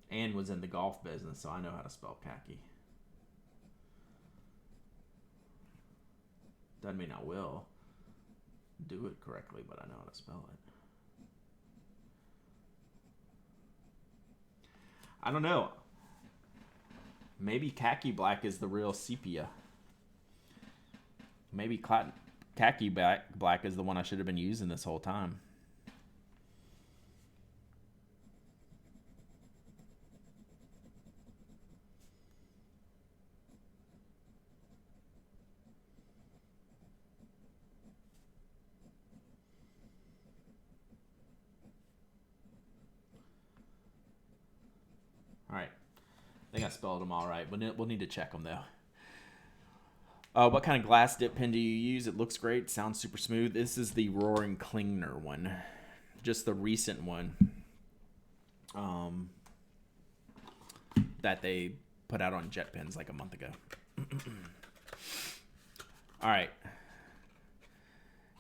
And was in the golf business, so I know how to spell khaki. Doesn't mean I will do it correctly, but I know how to spell it. I don't know. Maybe khaki black is the real sepia. Maybe khaki black is the one I should have been using this whole time. All right. I think I spelled them all right. We'll need to check them, though. What kind of glass dip pen do you use? It looks great. Sounds super smooth. This is the Roaring Klingner one. Just the recent one that they put out on jet pens like a month ago. All right.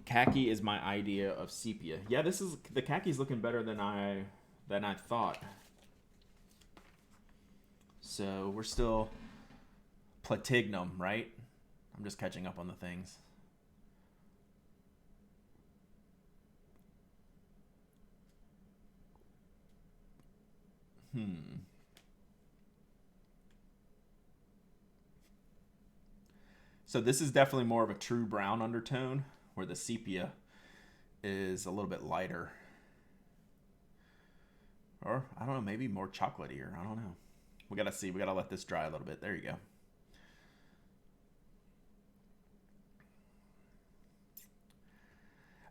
Khaki is my idea of sepia. Yeah, the khaki's looking better than I thought. So we're still platinum, right? I'm just catching up on the things. So this is definitely more of a true brown undertone, where the sepia is a little bit lighter. Or, I don't know, maybe more chocolatier. I don't know. We gotta see. We gotta let this dry a little bit. There you go.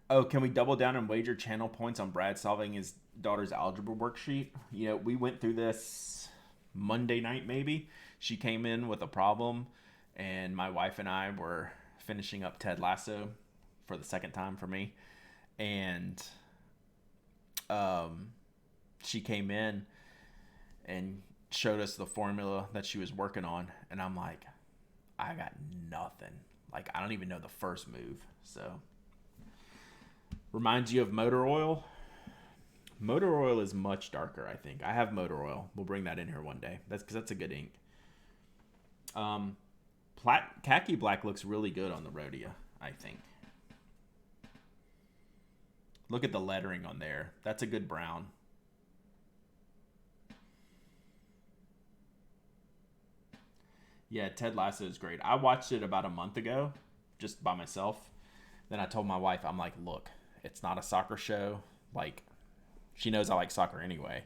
Oh, can we double down and wager channel points on Brad solving his daughter's algebra worksheet? You know, we went through this Monday night, maybe. She came in with a problem, and my wife and I were finishing up Ted Lasso for the second time for me. And she came in and showed us the formula that she was working on. And I'm like, I got nothing. Like, I don't even know the first move. So, reminds you of motor oil. Motor oil is much darker, I think. I have motor oil. We'll bring that in here one day. That's because that's a good ink. Khaki black looks really good on the Rhodia, I think. Look at the lettering on there. That's a good brown. Yeah, Ted Lasso is great. I watched it about a month ago, just by myself. Then I told my wife, I'm like, look, it's not a soccer show. Like, she knows I like soccer anyway.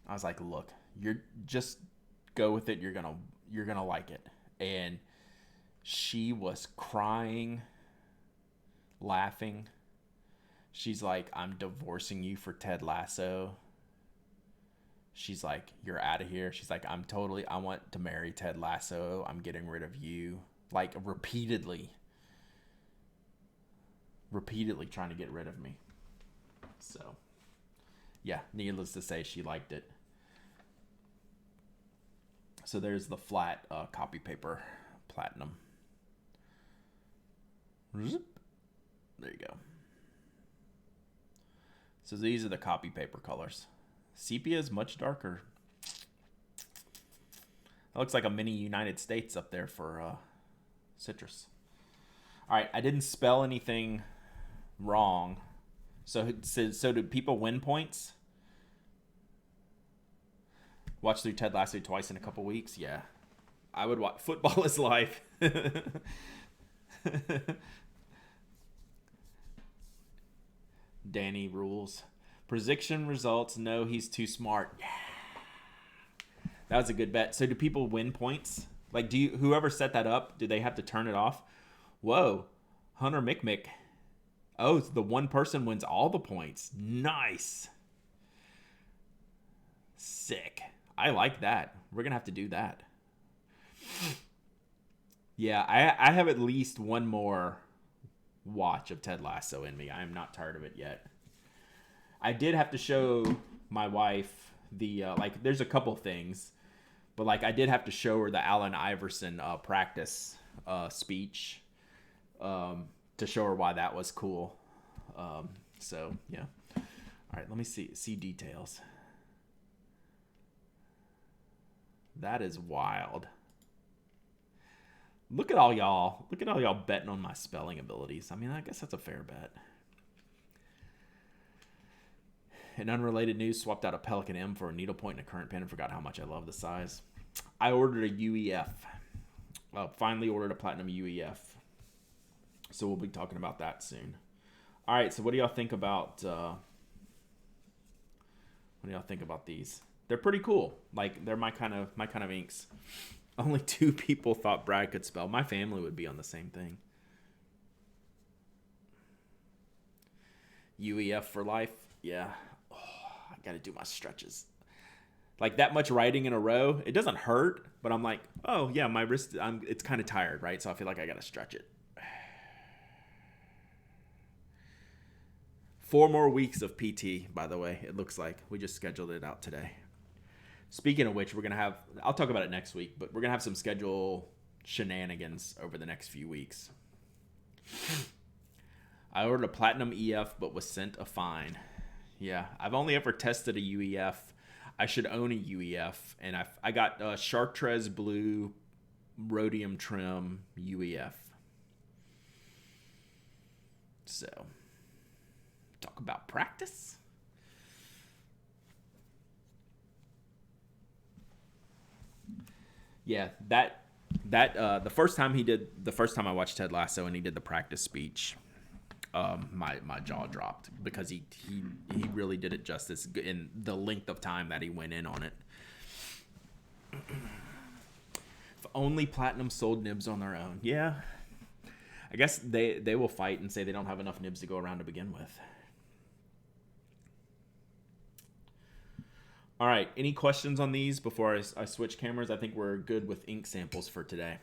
I was like, look, you're just go with it. You're gonna like it. And she was crying, laughing. She's like, I'm divorcing you for Ted Lasso. She's like, you're out of here. She's like, I want to marry Ted Lasso. I'm getting rid of you. Like, repeatedly trying to get rid of me. So, yeah, needless to say, she liked it. So there's the flat copy paper platinum. There you go. So these are the copy paper colors. Sepia is much darker. That looks like a mini United States up there for citrus. All right, I didn't spell anything wrong. So did people win points? Watch through Ted Lasso twice in a couple weeks? Yeah. I would watch. Football is life. Danny rules. Prediction results. No, he's too smart. Yeah. That was a good bet. So do people win points? Like, whoever set that up, do they have to turn it off? Whoa. Hunter McMick. Oh, the one person wins all the points. Nice. Sick. I like that. We're going to have to do that. Yeah, I have at least one more watch of Ted Lasso in me. I am not tired of it yet. I did have to show my wife the, there's a couple things, but, I did have to show her the Allen Iverson practice speech to show her why that was cool. So, yeah. All right, let me see details. That is wild. Look at all y'all. Look at all y'all betting on my spelling abilities. I mean, I guess that's a fair bet. In unrelated news, swapped out a Pelican M for a needlepoint and a current pen and forgot how much I love the size. I ordered a UEF. Finally ordered a Platinum UEF. So we'll be talking about that soon. All right, so what do y'all think about these? They're pretty cool. They're my kind of inks. Only 2 people thought Brad could spell. My family would be on the same thing. UEF for life. Yeah. Oh, I got to do my stretches. That much writing in a row, it doesn't hurt, but I'm like, oh, yeah, my wrist, it's kind of tired, right? So I feel like I got to stretch it. 4 more weeks of PT, by the way, it looks like. We just scheduled it out today. Speaking of which, we're going to have, I'll talk about it next week, but we're going to have some schedule shenanigans over the next few weeks. I ordered a Platinum EF, but was sent a fine. Yeah, I've only ever tested a UEF. I should own a UEF, and I got a Chartreuse Blue Rhodium Trim UEF. So, talk about practice. Yeah, the first time I watched Ted Lasso and he did the practice speech, my jaw dropped because he really did it justice in the length of time that he went in on it. If only Platinum sold nibs on their own. Yeah, I guess they will fight and say they don't have enough nibs to go around to begin with. All right, any questions on these before I switch cameras? I think we're good with ink samples for today.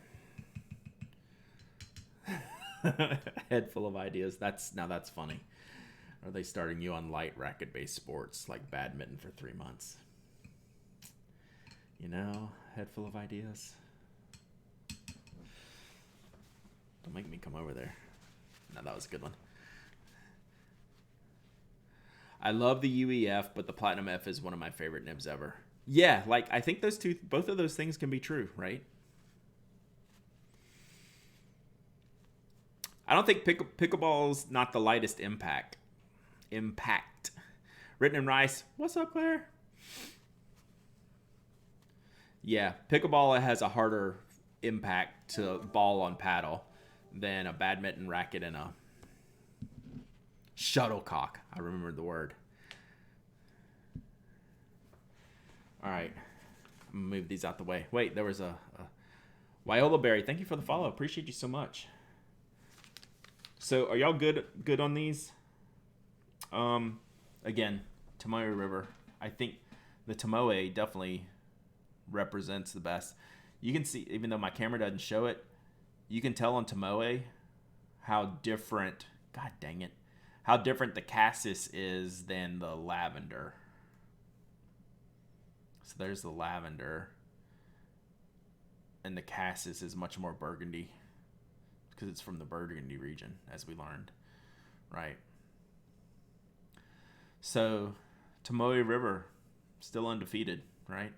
Head full of ideas. That's funny. Are they starting you on light racket-based sports like badminton for 3 months? Head full of ideas. Don't make me come over there. No, that was a good one. I love the UEF, but the Platinum F is one of my favorite nibs ever. Yeah, like I think both of those things can be true, right? I don't think pickleball's not the lightest impact. Written in rice. What's up, Claire? Yeah, pickleball has a harder impact to ball on paddle than a badminton racket and a shuttlecock. I remembered the word. All right. I'm going to move these out the way. Wait, there was a Viola Berry. Thank you for the follow. Appreciate you so much. So are y'all good on these? Again, Tomoe River. I think the Tomoe definitely represents the best. You can see, even though my camera doesn't show it, you can tell on Tomoe how different, god dang it, how different the cassis is than the lavender. So there's the lavender. And the cassis is much more burgundy because it's from the Burgundy region, as we learned, right? So Tomoe River, still undefeated, right?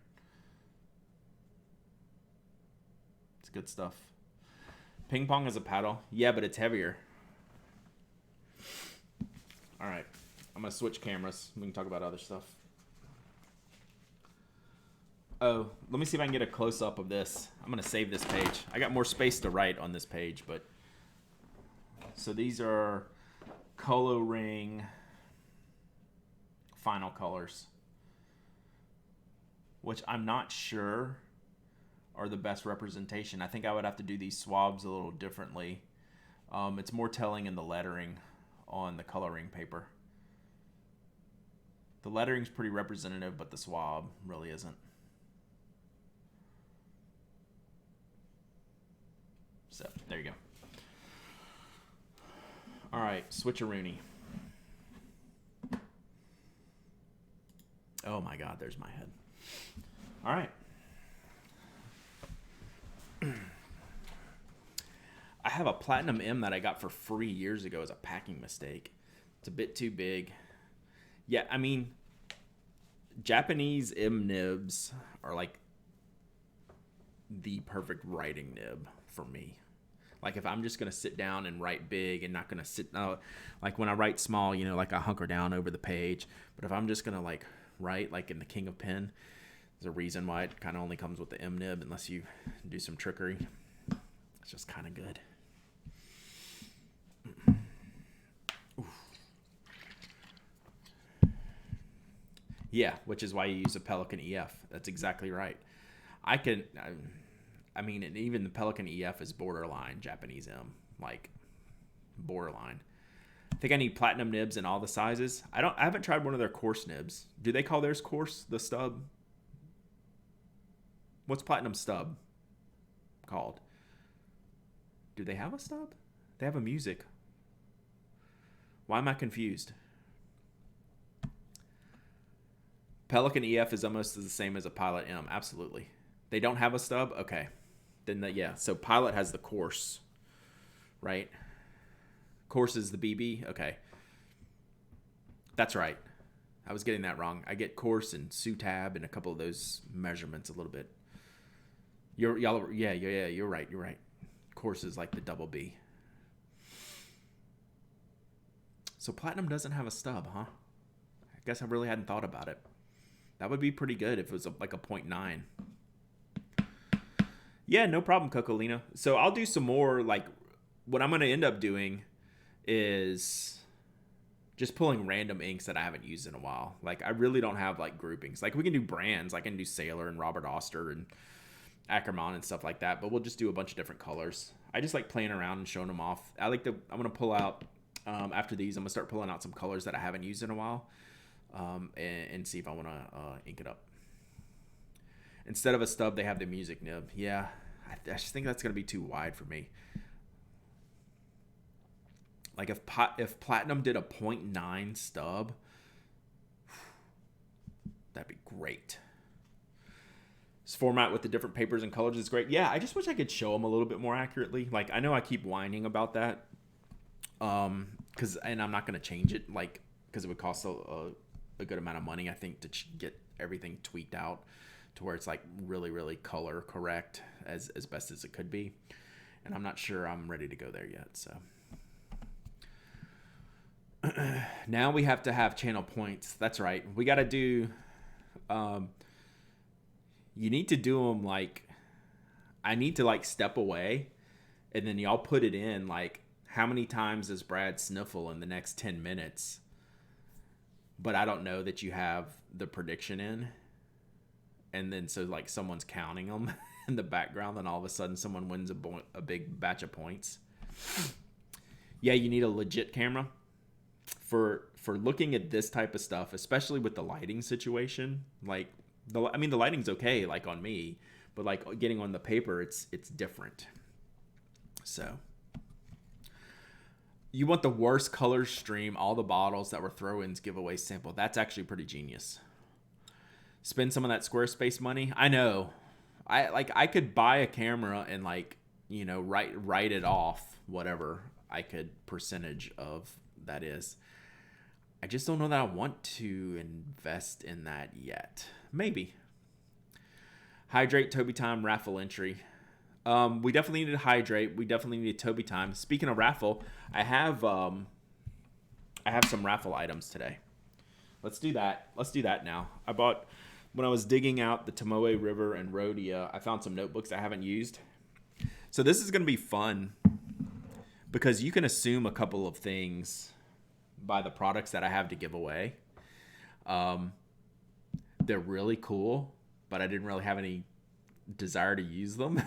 It's good stuff. Ping pong is a paddle. Yeah, but it's heavier. All right. I'm going to switch cameras. We can talk about other stuff. Oh, let me see if I can get a close-up of this. I'm going to save this page. I got more space to write on this page, but... So these are Colo Ring final colors, which I'm not sure are the best representation. I think I would have to do these swabs a little differently. It's more telling in the lettering on the coloring paper. The lettering's pretty representative, but the swab really isn't. So, there you go. All right, switcheroony. Oh my God, there's my head. All right. I have a Platinum M that I got for free years ago as a packing mistake. It's a bit too big. Yeah, I mean, Japanese M nibs are like the perfect writing nib for me. Like if I'm just going to sit down and write big and not going to sit, like when I write small, you know, like I hunker down over the page. But if I'm just going to like write like in the King of Pen, there's a reason why it kind of only comes with the M nib unless you do some trickery. It's just kind of good. Yeah, which is why you use a Pelican EF. That's exactly right. I mean, and even the Pelican EF is borderline Japanese M, like borderline. I think I need platinum nibs in all the sizes. I haven't tried one of their coarse nibs. Do they call theirs coarse? The stub? What's platinum stub called? Do they have a stub? They have a music. Why am I confused? Pelican EF is almost the same as a Pilot M. Absolutely. They don't have a stub? Okay. Then yeah. So Pilot has the coarse, right? Coarse is the BB? Okay. That's right. I was getting that wrong. I get coarse and Sutab and a couple of those measurements a little bit. You're right. You're right. Coarse is like the double B. So Platinum doesn't have a stub, huh? I guess I really hadn't thought about it. That would be pretty good if it was like a 0.9. Yeah, no problem, Cocolina. So I'll do some more, like, what I'm going to end up doing is just pulling random inks that I haven't used in a while. Like, I really don't have, like, groupings. Like, we can do brands. I can do Sailor and Robert Oster and Ackerman and stuff like that, but we'll just do a bunch of different colors. I just like playing around and showing them off. I'm going to pull out, after these, I'm going to start pulling out some colors that I haven't used in a while and see if I want to ink it up. Instead of a stub, they have the music nib. Yeah, I just think that's going to be too wide for me. Like if Platinum did a 0.9 stub, that'd be great. This format with the different papers and colors is great. Yeah, I just wish I could show them a little bit more accurately. Like, I know I keep whining about that, and I'm not gonna change it, like, because it would cost a good amount of money, I think, to get everything tweaked out to where it's like really, really color correct as best as it could be. And I'm not sure I'm ready to go there yet. So now we have to have channel points. That's right. We got to do. You need to do them like. I need to like step away, and then y'all put it in like how many times does Brad sniffle in the next 10 minutes. But I don't know that you have the prediction in. And then so like someone's counting them in the background, and all of a sudden someone wins a big batch of points. Yeah, you need a legit camera for looking at this type of stuff, especially with the lighting situation. Like the lighting's okay, like on me, but like getting on the paper, it's different. So you want the worst color stream, all the bottles that were throw-ins, giveaway sample. That's actually pretty genius. Spend some of that Squarespace money. I know. I could buy a camera and like, you know, write it off, whatever I could percentage of that is. I just don't know that I want to invest in that yet. Maybe. Hydrate, Toby Time, raffle entry. We definitely need to hydrate. We definitely need Toby Time. Speaking of raffle, I have some raffle items today. Let's do that. Let's do that now. I bought, when I was digging out the Tomoe River and Rhodia, I found some notebooks I haven't used. So this is going to be fun because you can assume a couple of things by the products that I have to give away. They're really cool, but I didn't really have any desire to use them.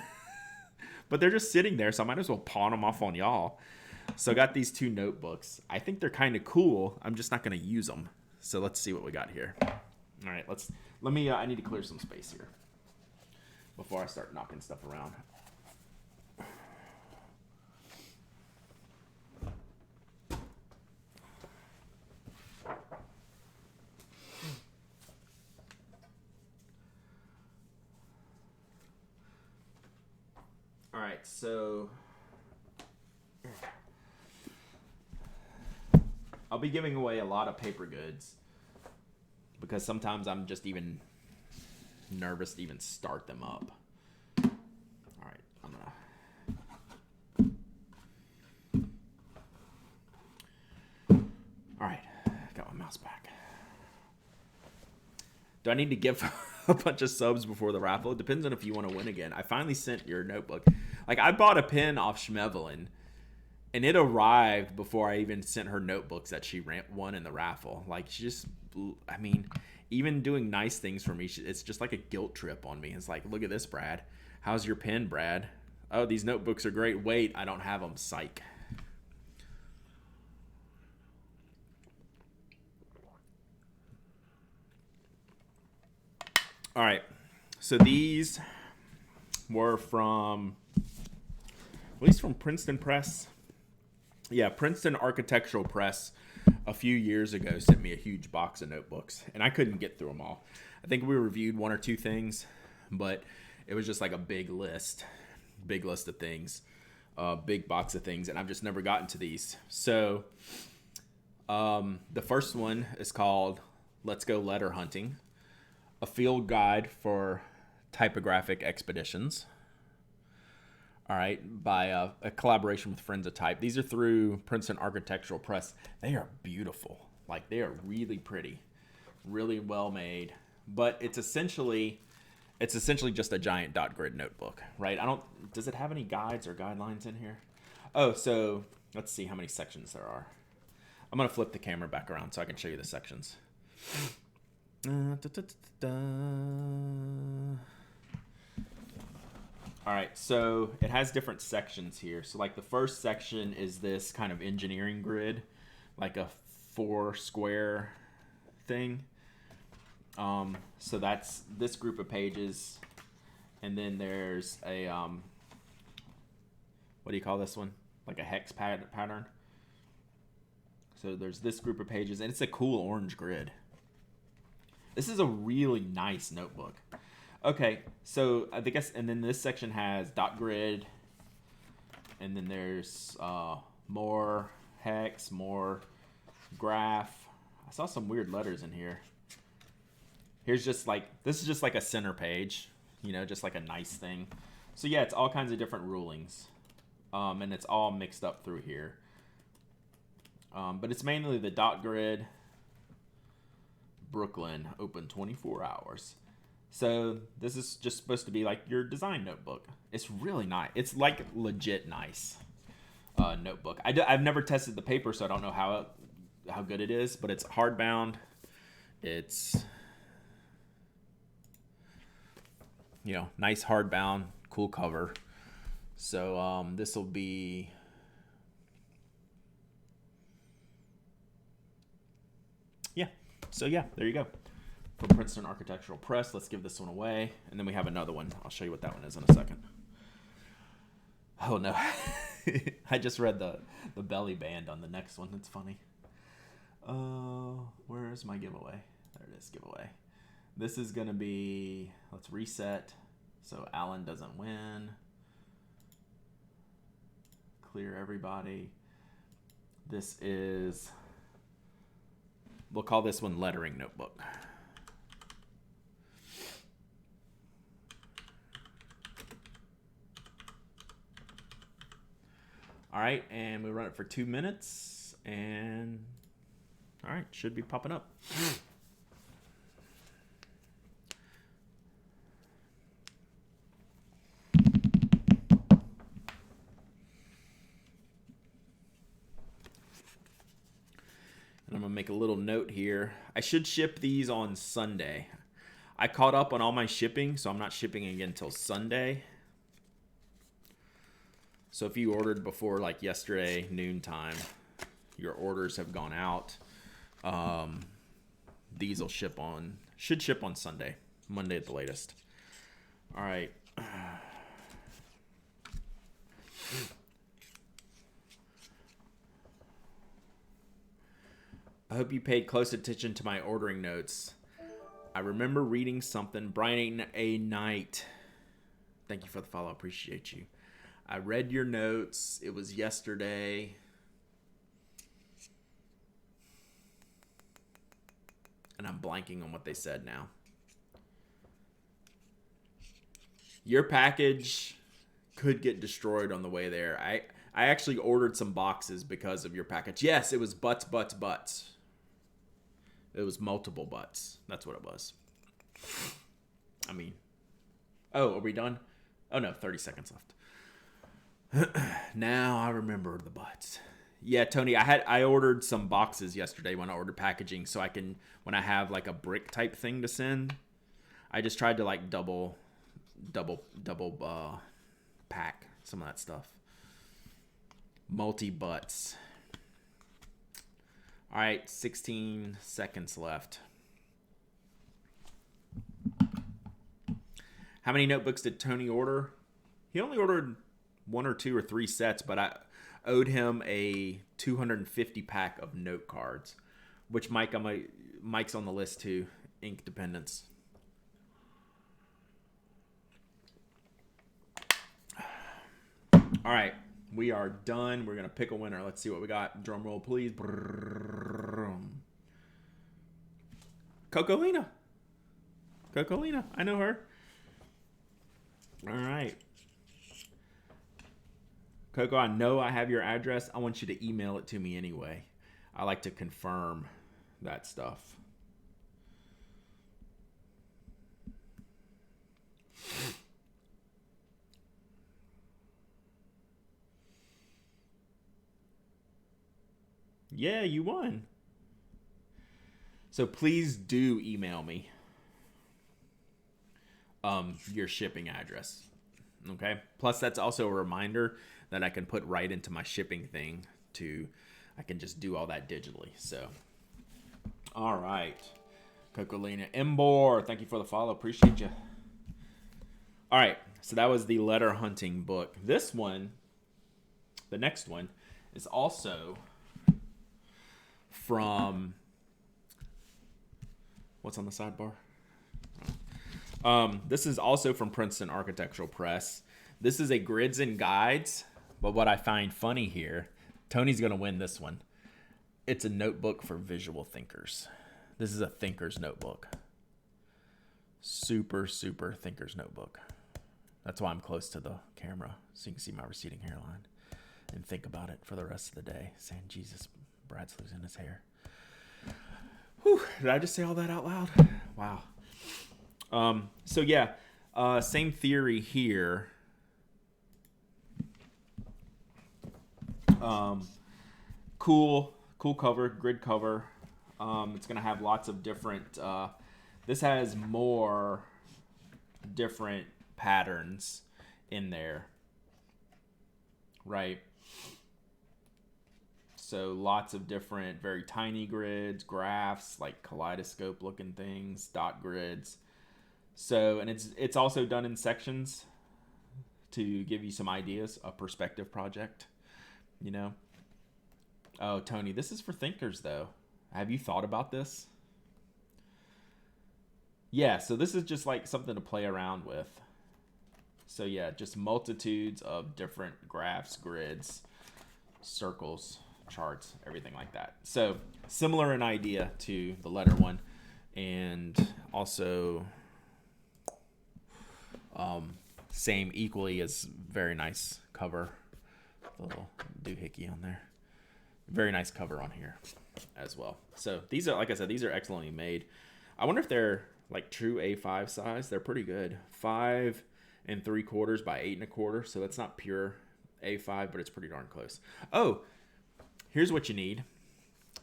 But they're just sitting there, so I might as well pawn them off on y'all. So I got these two notebooks. I think they're kind of cool. I'm just not going to use them. So let's see what we got here. All right, I need to clear some space here before I start knocking stuff around. All right, so I'll be giving away a lot of paper goods because sometimes I'm just even nervous to even start them up. All right, I'm gonna. All right, got my mouse back. Do I need to give a bunch of subs before the raffle? It depends on if you want to win again. I finally sent your notebook. Like, I bought a pen off Schmevelin, and it arrived before I even sent her notebooks that she won in the raffle. Like, she just, I mean, even doing nice things for me, it's just like a guilt trip on me. It's like, look at this, Brad. How's your pen, Brad? Oh, these notebooks are great. Wait, I don't have them. Psych. All right, so these were from, at least from Princeton Press. Yeah, Princeton Architectural Press a few years ago sent me a huge box of notebooks, and I couldn't get through them all. I think we reviewed one or two things, but it was just like a big list of things, big box of things, and I've just never gotten to these. So the first one is called Let's Go Letter Hunting, a field guide for typographic expeditions. All right, by a collaboration with Friends of Type. These are through Princeton Architectural Press. They are beautiful. Like, they are really pretty, really well made. But it's essentially just a giant dot grid notebook, right? Does it have any guides or guidelines in here? Oh, so let's see how many sections there are. I'm gonna flip the camera back around so I can show you the sections. All right, so it has different sections here. So like the first section is this kind of engineering grid, like a 4 square thing. So that's this group of pages, and then there's a what do you call this one? Like a hex pattern. So there's this group of pages, and it's a cool orange grid. This is a really nice notebook. Okay, so I guess, and then this section has dot grid, and then there's more hex, more graph. I saw some weird letters in here. Here's just like, this is just like a center page, just like a nice thing. So yeah, it's all kinds of different rulings, and it's all mixed up through here. But it's mainly the dot grid. Brooklyn, open 24 hours. So this is just supposed to be like your design notebook. It's really nice. It's like legit nice notebook. I've never tested the paper, so I don't know how good it is, but it's hardbound. It's nice hardbound, cool cover. So this will be So yeah, there you go. From Princeton Architectural Press. Let's give this one away. And then we have another one. I'll show you what that one is in a second. Oh no. I just read the belly band on the next one. That's funny. Where is my giveaway? There it is, giveaway. This is going to be, let's reset so Alan doesn't win. Clear everybody. This is, we'll call this one lettering notebook. All right, and we run it for 2 minutes, and all right, should be popping up. And I'm gonna make a little note here. I should ship these on Sunday. I caught up on all my shipping, so I'm not shipping again until Sunday. So if you ordered before like yesterday noontime, your orders have gone out. These will should ship on Sunday, Monday at the latest. All right. I hope you paid close attention to my ordering notes. I remember reading something. Brian A. Knight. Thank you for the follow. Appreciate you. I read your notes. It was yesterday. And I'm blanking on what they said now. Your package could get destroyed on the way there. I actually ordered some boxes because of your package. Yes, it was butts. It was multiple butts. That's what it was. I mean, oh, are we done? Oh no, 30 seconds left. Now I remember the butts. Yeah, Tony, I ordered some boxes yesterday when I ordered packaging, so I can, when I have like a brick type thing to send, I just tried to like double pack some of that stuff. Multi butts. All right, 16 seconds left. How many notebooks did Tony order? He only ordered 1 or 2 or 3 sets, but I owed him a 250 pack of note cards, which Mike's on the list too. Ink Dependence. All right, we are done. We're gonna pick a winner. Let's see what we got. Drum roll, please. Cocolina. I know her. All right. Coco, I know I have your address. I want you to email it to me anyway. I like to confirm that stuff. Yeah, you won. So please do email me your shipping address. Okay? Plus that's also a reminder that I can put right into my shipping thing I can just do all that digitally. So all right. Cocolina Embor, thank you for the follow. Appreciate you. All right. So that was the letter hunting book. This one, the next one, is also from, what's on the sidebar? This is also from Princeton Architectural Press. This is a grids and guides, but what I find funny here, Tony's gonna win this one. It's a notebook for visual thinkers. This is a thinker's notebook. Super, super thinker's notebook. That's why I'm close to the camera, so you can see my receding hairline and think about it for the rest of the day. Saying, Jesus, Brad's losing his hair. Whew, did I just say all that out loud? Wow. So yeah, same theory here. Cool cover, grid cover. It's gonna have lots of different. This has more different patterns in there, right? So lots of different, very tiny grids, graphs, like kaleidoscope looking things, dot grids. So, and it's also done in sections to give you some ideas, a perspective project, you know. Oh, Tony, this is for thinkers though. Have you thought about this? Yeah, so this is just like something to play around with. So yeah, just multitudes of different graphs, grids, circles, charts, everything like that. So similar in idea to the letter one, and also same equally as very nice cover. The little doohickey on there. Very nice cover on here as well. So these are, like I said, these are excellently made. I wonder if they're like true A5 size. They're pretty good. 5 3/4 by 8 1/4. So that's not pure A5, but it's pretty darn close. Oh, here's what you need.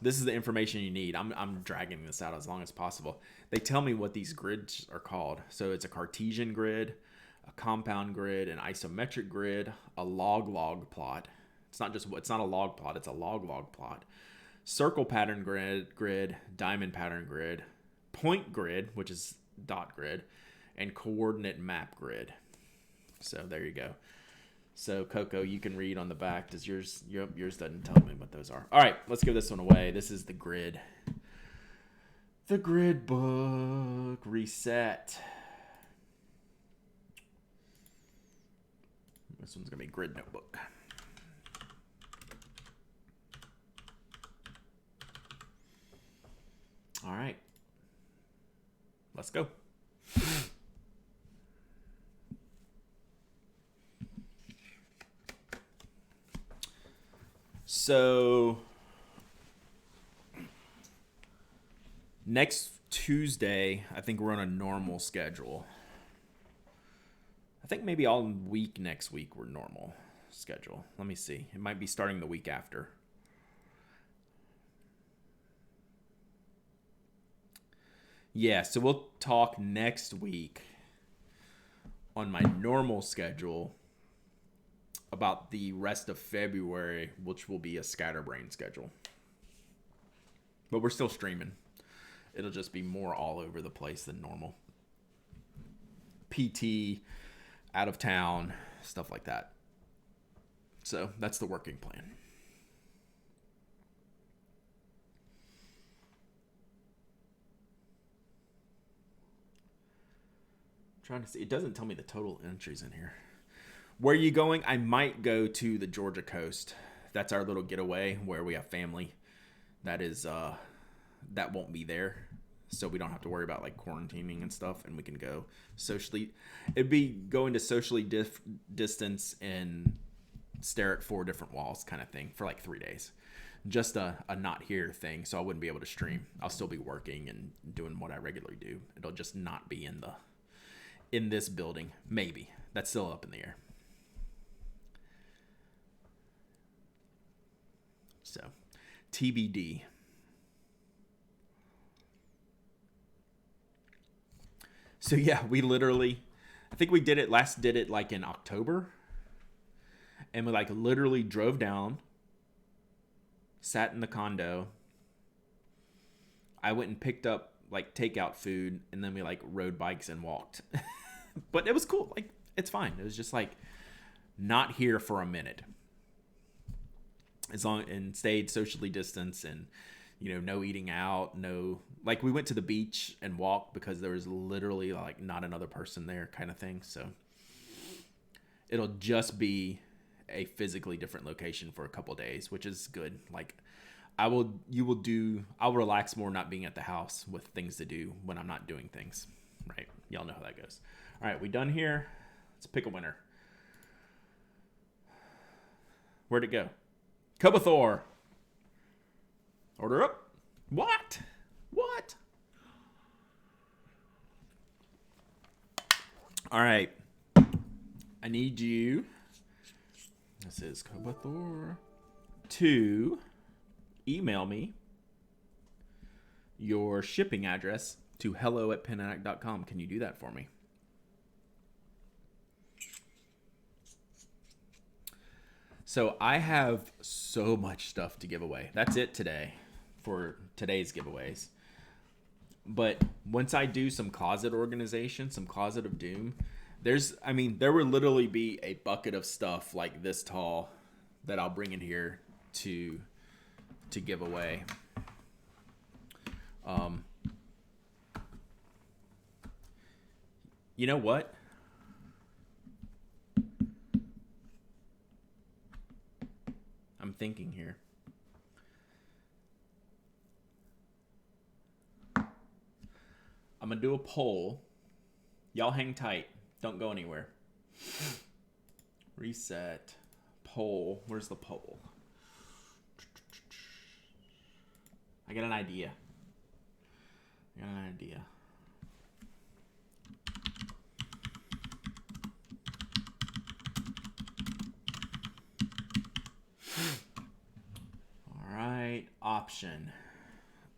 This is the information you need. I'm dragging this out as long as possible. They tell me what these grids are called. So it's a Cartesian grid, a compound grid, an isometric grid, a log plot. It's not a log plot, it's a log plot. Circle pattern grid, diamond pattern grid, point grid, which is dot grid, and coordinate map grid. So there you go. So Coco, you can read on the back. Does yours doesn't tell me what those are. All right, let's give this one away. This is the grid. The grid book reset. This one's gonna be grid notebook. All right, let's go. So next Tuesday, I think we're on a normal schedule. I think maybe all week next week we're normal schedule. Let me see. It might be starting the week after. Yeah, so we'll talk next week on my normal schedule about the rest of February, which will be a scatterbrain schedule. But we're still streaming. It'll just be more all over the place than normal. PT, out of town, stuff like that. So that's the working plan. Trying to see. It doesn't tell me the total entries in here. Where are you going? I might go to the Georgia coast. That's our little getaway where we have family. That is that won't be there, so we don't have to worry about like quarantining and stuff, and we can go socially. It'd be going to socially distance and stare at 4 different walls kind of thing for like 3 days. Just a not here thing, so I wouldn't be able to stream. I'll still be working and doing what I regularly do. It'll just not be in this building. Maybe. That's still up in the air. So, TBD. So yeah, we literally, I think we did it like in October. And we like literally drove down, sat in the condo. I went and picked up like takeout food, and then we like rode bikes and walked. But it was cool. Like, it's fine. It was just like not here for a minute. And stayed socially distanced and no eating out, no, like we went to the beach and walked because there was literally like not another person there kind of thing. So it'll just be a physically different location for a couple days, which is good. Like I'll relax more not being at the house with things to do when I'm not doing things, right? Y'all know how that goes. All right, we done here. Let's pick a winner. Where'd it go? Kobathor. Order up. What? All right. I need you. This is Kobathor to email me your shipping address to hello@penaddict.com. Can you do that for me? So I have so much stuff to give away. That's it today for today's giveaways. But once I do some closet organization, some closet of doom, there will literally be a bucket of stuff like this tall that I'll bring in here to give away. You know what? I'm thinking here. I'm going to do a poll. Y'all hang tight. Don't go anywhere. Reset. Poll. Where's the poll? I got an idea. All right. Option.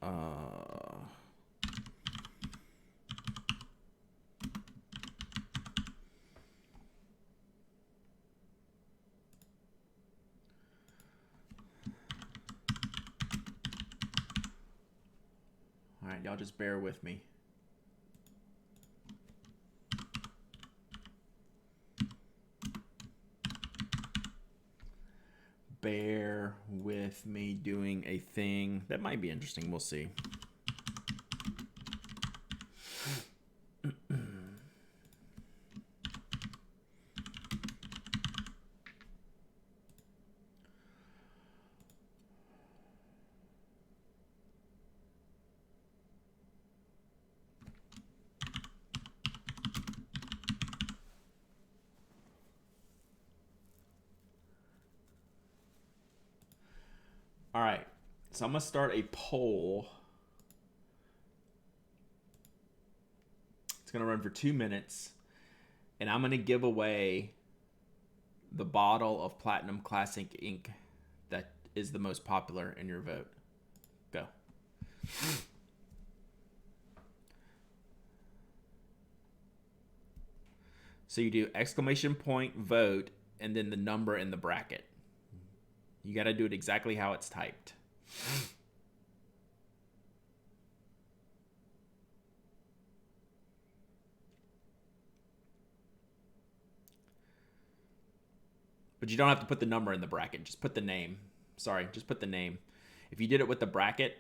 All right, y'all just bear with me. Bear with me doing a thing that might be interesting. We'll see. All right, so I'm going to start a poll. It's going to run for 2 minutes, and I'm going to give away the bottle of Platinum Classic ink that is the most popular in your vote. Go. So you do exclamation point vote and then the number in the bracket. You got to do it exactly how it's typed. But you don't have to put the number in the bracket. Just put the name. Sorry, just put the name. If you did it with the bracket,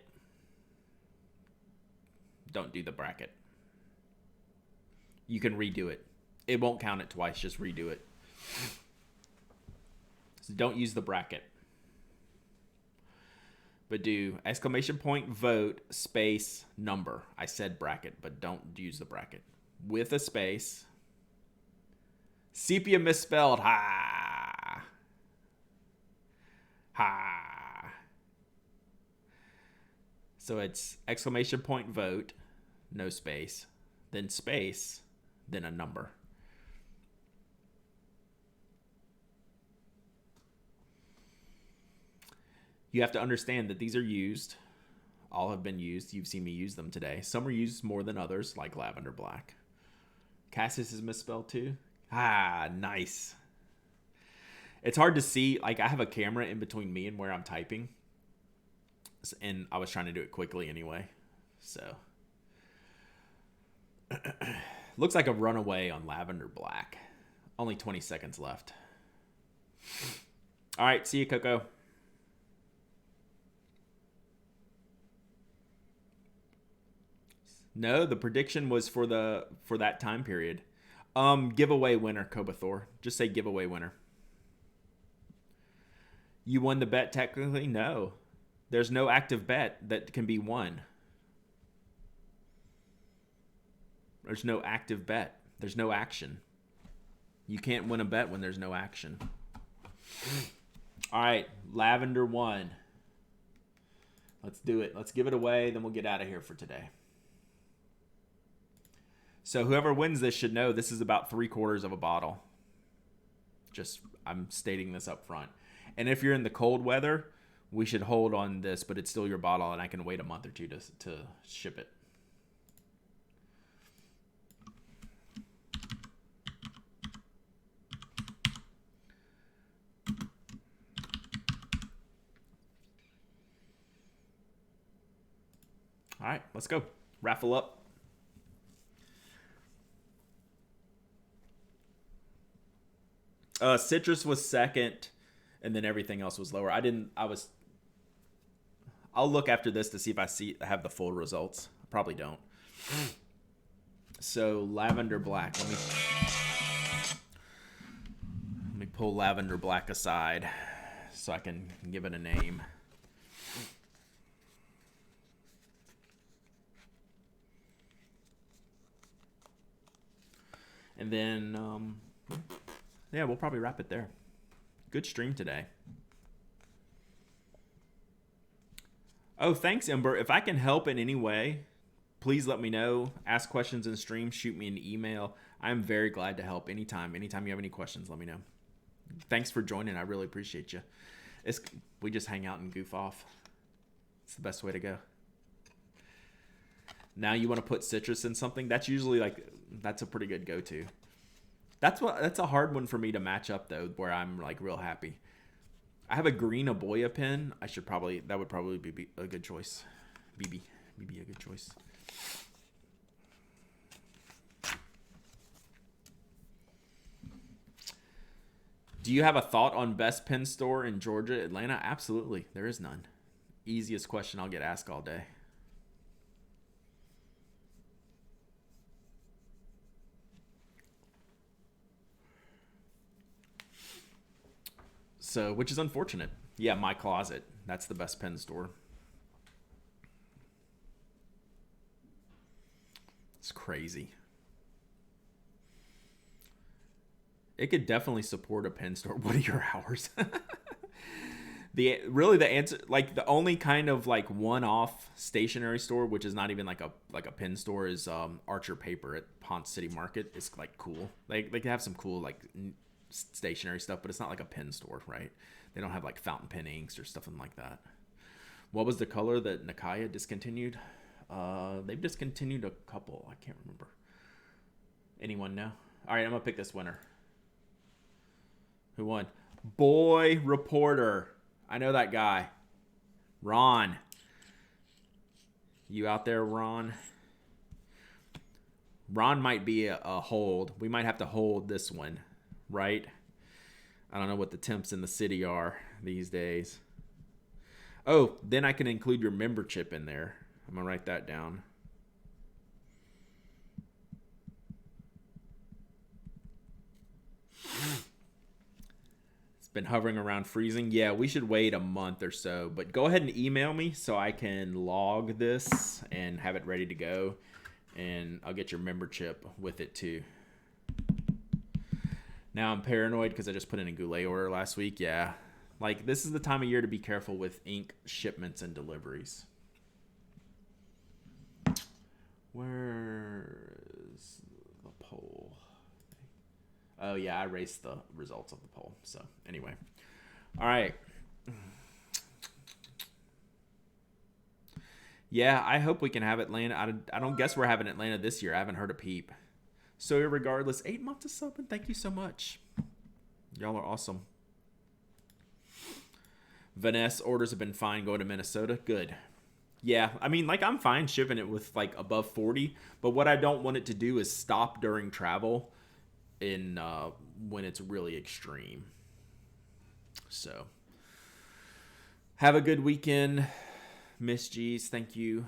don't do the bracket. You can redo it. It won't count it twice. Just redo it. So don't use the bracket. But do exclamation point vote space number. I said bracket, but don't use the bracket. With a space. Sepia misspelled. Ha. Ha. So it's exclamation point vote, no space, then space, then a number. You have to understand that these are used. All have been used. You've seen me use them today. Some are used more than others, like lavender black. Cassis is misspelled too. Ah, nice. It's hard to see. Like, I have a camera in between me and where I'm typing. And I was trying to do it quickly anyway. So. Looks like a runaway on lavender black. Only 20 seconds left. All right. See you, Coco. No, the prediction was for that time period. Giveaway winner, Kobathor. Just say giveaway winner. You won the bet technically? No. There's no active bet that can be won. There's no active bet. There's no action. You can't win a bet when there's no action. All right, Lavender won. Let's do it. Let's give it away, then we'll get out of here for today. So whoever wins this should know this is about 3/4 of a bottle. Just, I'm stating this up front. And if you're in the cold weather, we should hold on this, but it's still your bottle, and I can wait a month or two to ship it. All right, let's go. Raffle up. Citrus was second, and then everything else was lower. I'll look after this to see if I have the full results. I probably don't. So Lavender Black. Let me pull Lavender Black aside so I can give it a name. And then, yeah, we'll probably wrap it there. Good stream today. Oh, thanks, Ember. If I can help in any way, please let me know. Ask questions in stream. Shoot me an email. I'm very glad to help anytime. Anytime you have any questions, let me know. Thanks for joining. I really appreciate you. We just hang out and goof off. It's the best way to go. Now you want to put citrus in something? That's usually that's a pretty good go-to. That's a hard one for me to match up though, where I'm like real happy. I have a green Aboya pen. That would probably be a good choice. BB a good choice. Do you have a thought on best pen store in Georgia, Atlanta? Absolutely. There is none. Easiest question I'll get asked all day. So, which is unfortunate. Yeah, my closet. That's the best pen store. It's crazy. It could definitely support a pen store. What are your hours? The answer, like the only kind of like one-off stationery store, which is not even like a pen store, is Archer Paper at Ponce City Market. It's like cool. They have some cool like stationery stuff, but it's not like a pen store, right? They don't have like fountain pen inks or stuff like that. What was the color that Nakaya discontinued? They've discontinued a couple. I can't remember. Anyone know? All right, I'm gonna pick this winner. Who won? Boy Reporter. I know that guy. Ron. You out there, Ron? Ron might be a hold. We might have to hold this one, right? I don't know what the temps in the city are these days. Oh, then I can include your membership in there. I'm going to write that down. It's been hovering around freezing. Yeah, we should wait a month or so. But go ahead and email me so I can log this and have it ready to go. And I'll get your membership with it too. Now I'm paranoid because I just put in a Goulet order last week. Yeah. Like, this is the time of year to be careful with ink shipments and deliveries. Where is the poll? Oh, yeah, I erased the results of the poll. So, anyway. All right. Yeah, I hope we can have Atlanta. I don't guess we're having Atlanta this year. I haven't heard a peep. So, regardless, 8 months of subbing. Thank you so much. Y'all are awesome. Vanessa orders have been fine going to Minnesota. Good. Yeah, I mean, like, I'm fine shipping it with, like, above 40. But what I don't want it to do is stop during travel when it's really extreme. So, have a good weekend. Miss G's, thank you.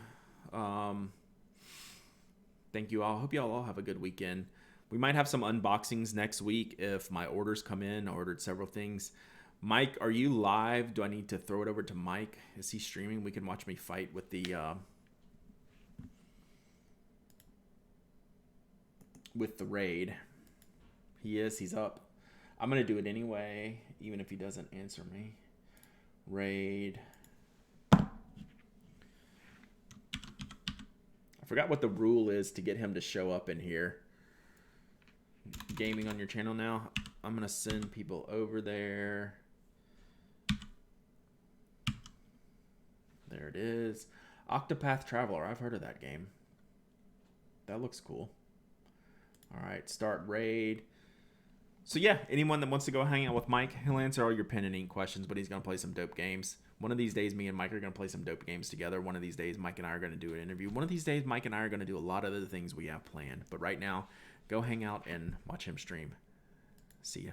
Thank you all. Hope you all have a good weekend. We might have some unboxings next week if my orders come in. I ordered several things. Mike, are you live? Do I need to throw it over to Mike? Is he streaming? We can watch me fight with the raid. He is. He's up. I'm going to do it anyway, even if he doesn't answer me. Raid. I forgot what the rule is to get him to show up in here. Gaming on your channel now. I'm going to send people over there. There it is. Octopath Traveler. I've heard of that game. That looks cool. All right, start raid. So yeah, anyone that wants to go hang out with Mike, he'll answer all your pen and ink questions, but he's going to play some dope games. One of these days, me and Mike are going to play some dope games together. One of these days, Mike and I are going to do an interview. One of these days, Mike and I are going to do a lot of other things we have planned. But right now, go hang out and watch him stream. See ya.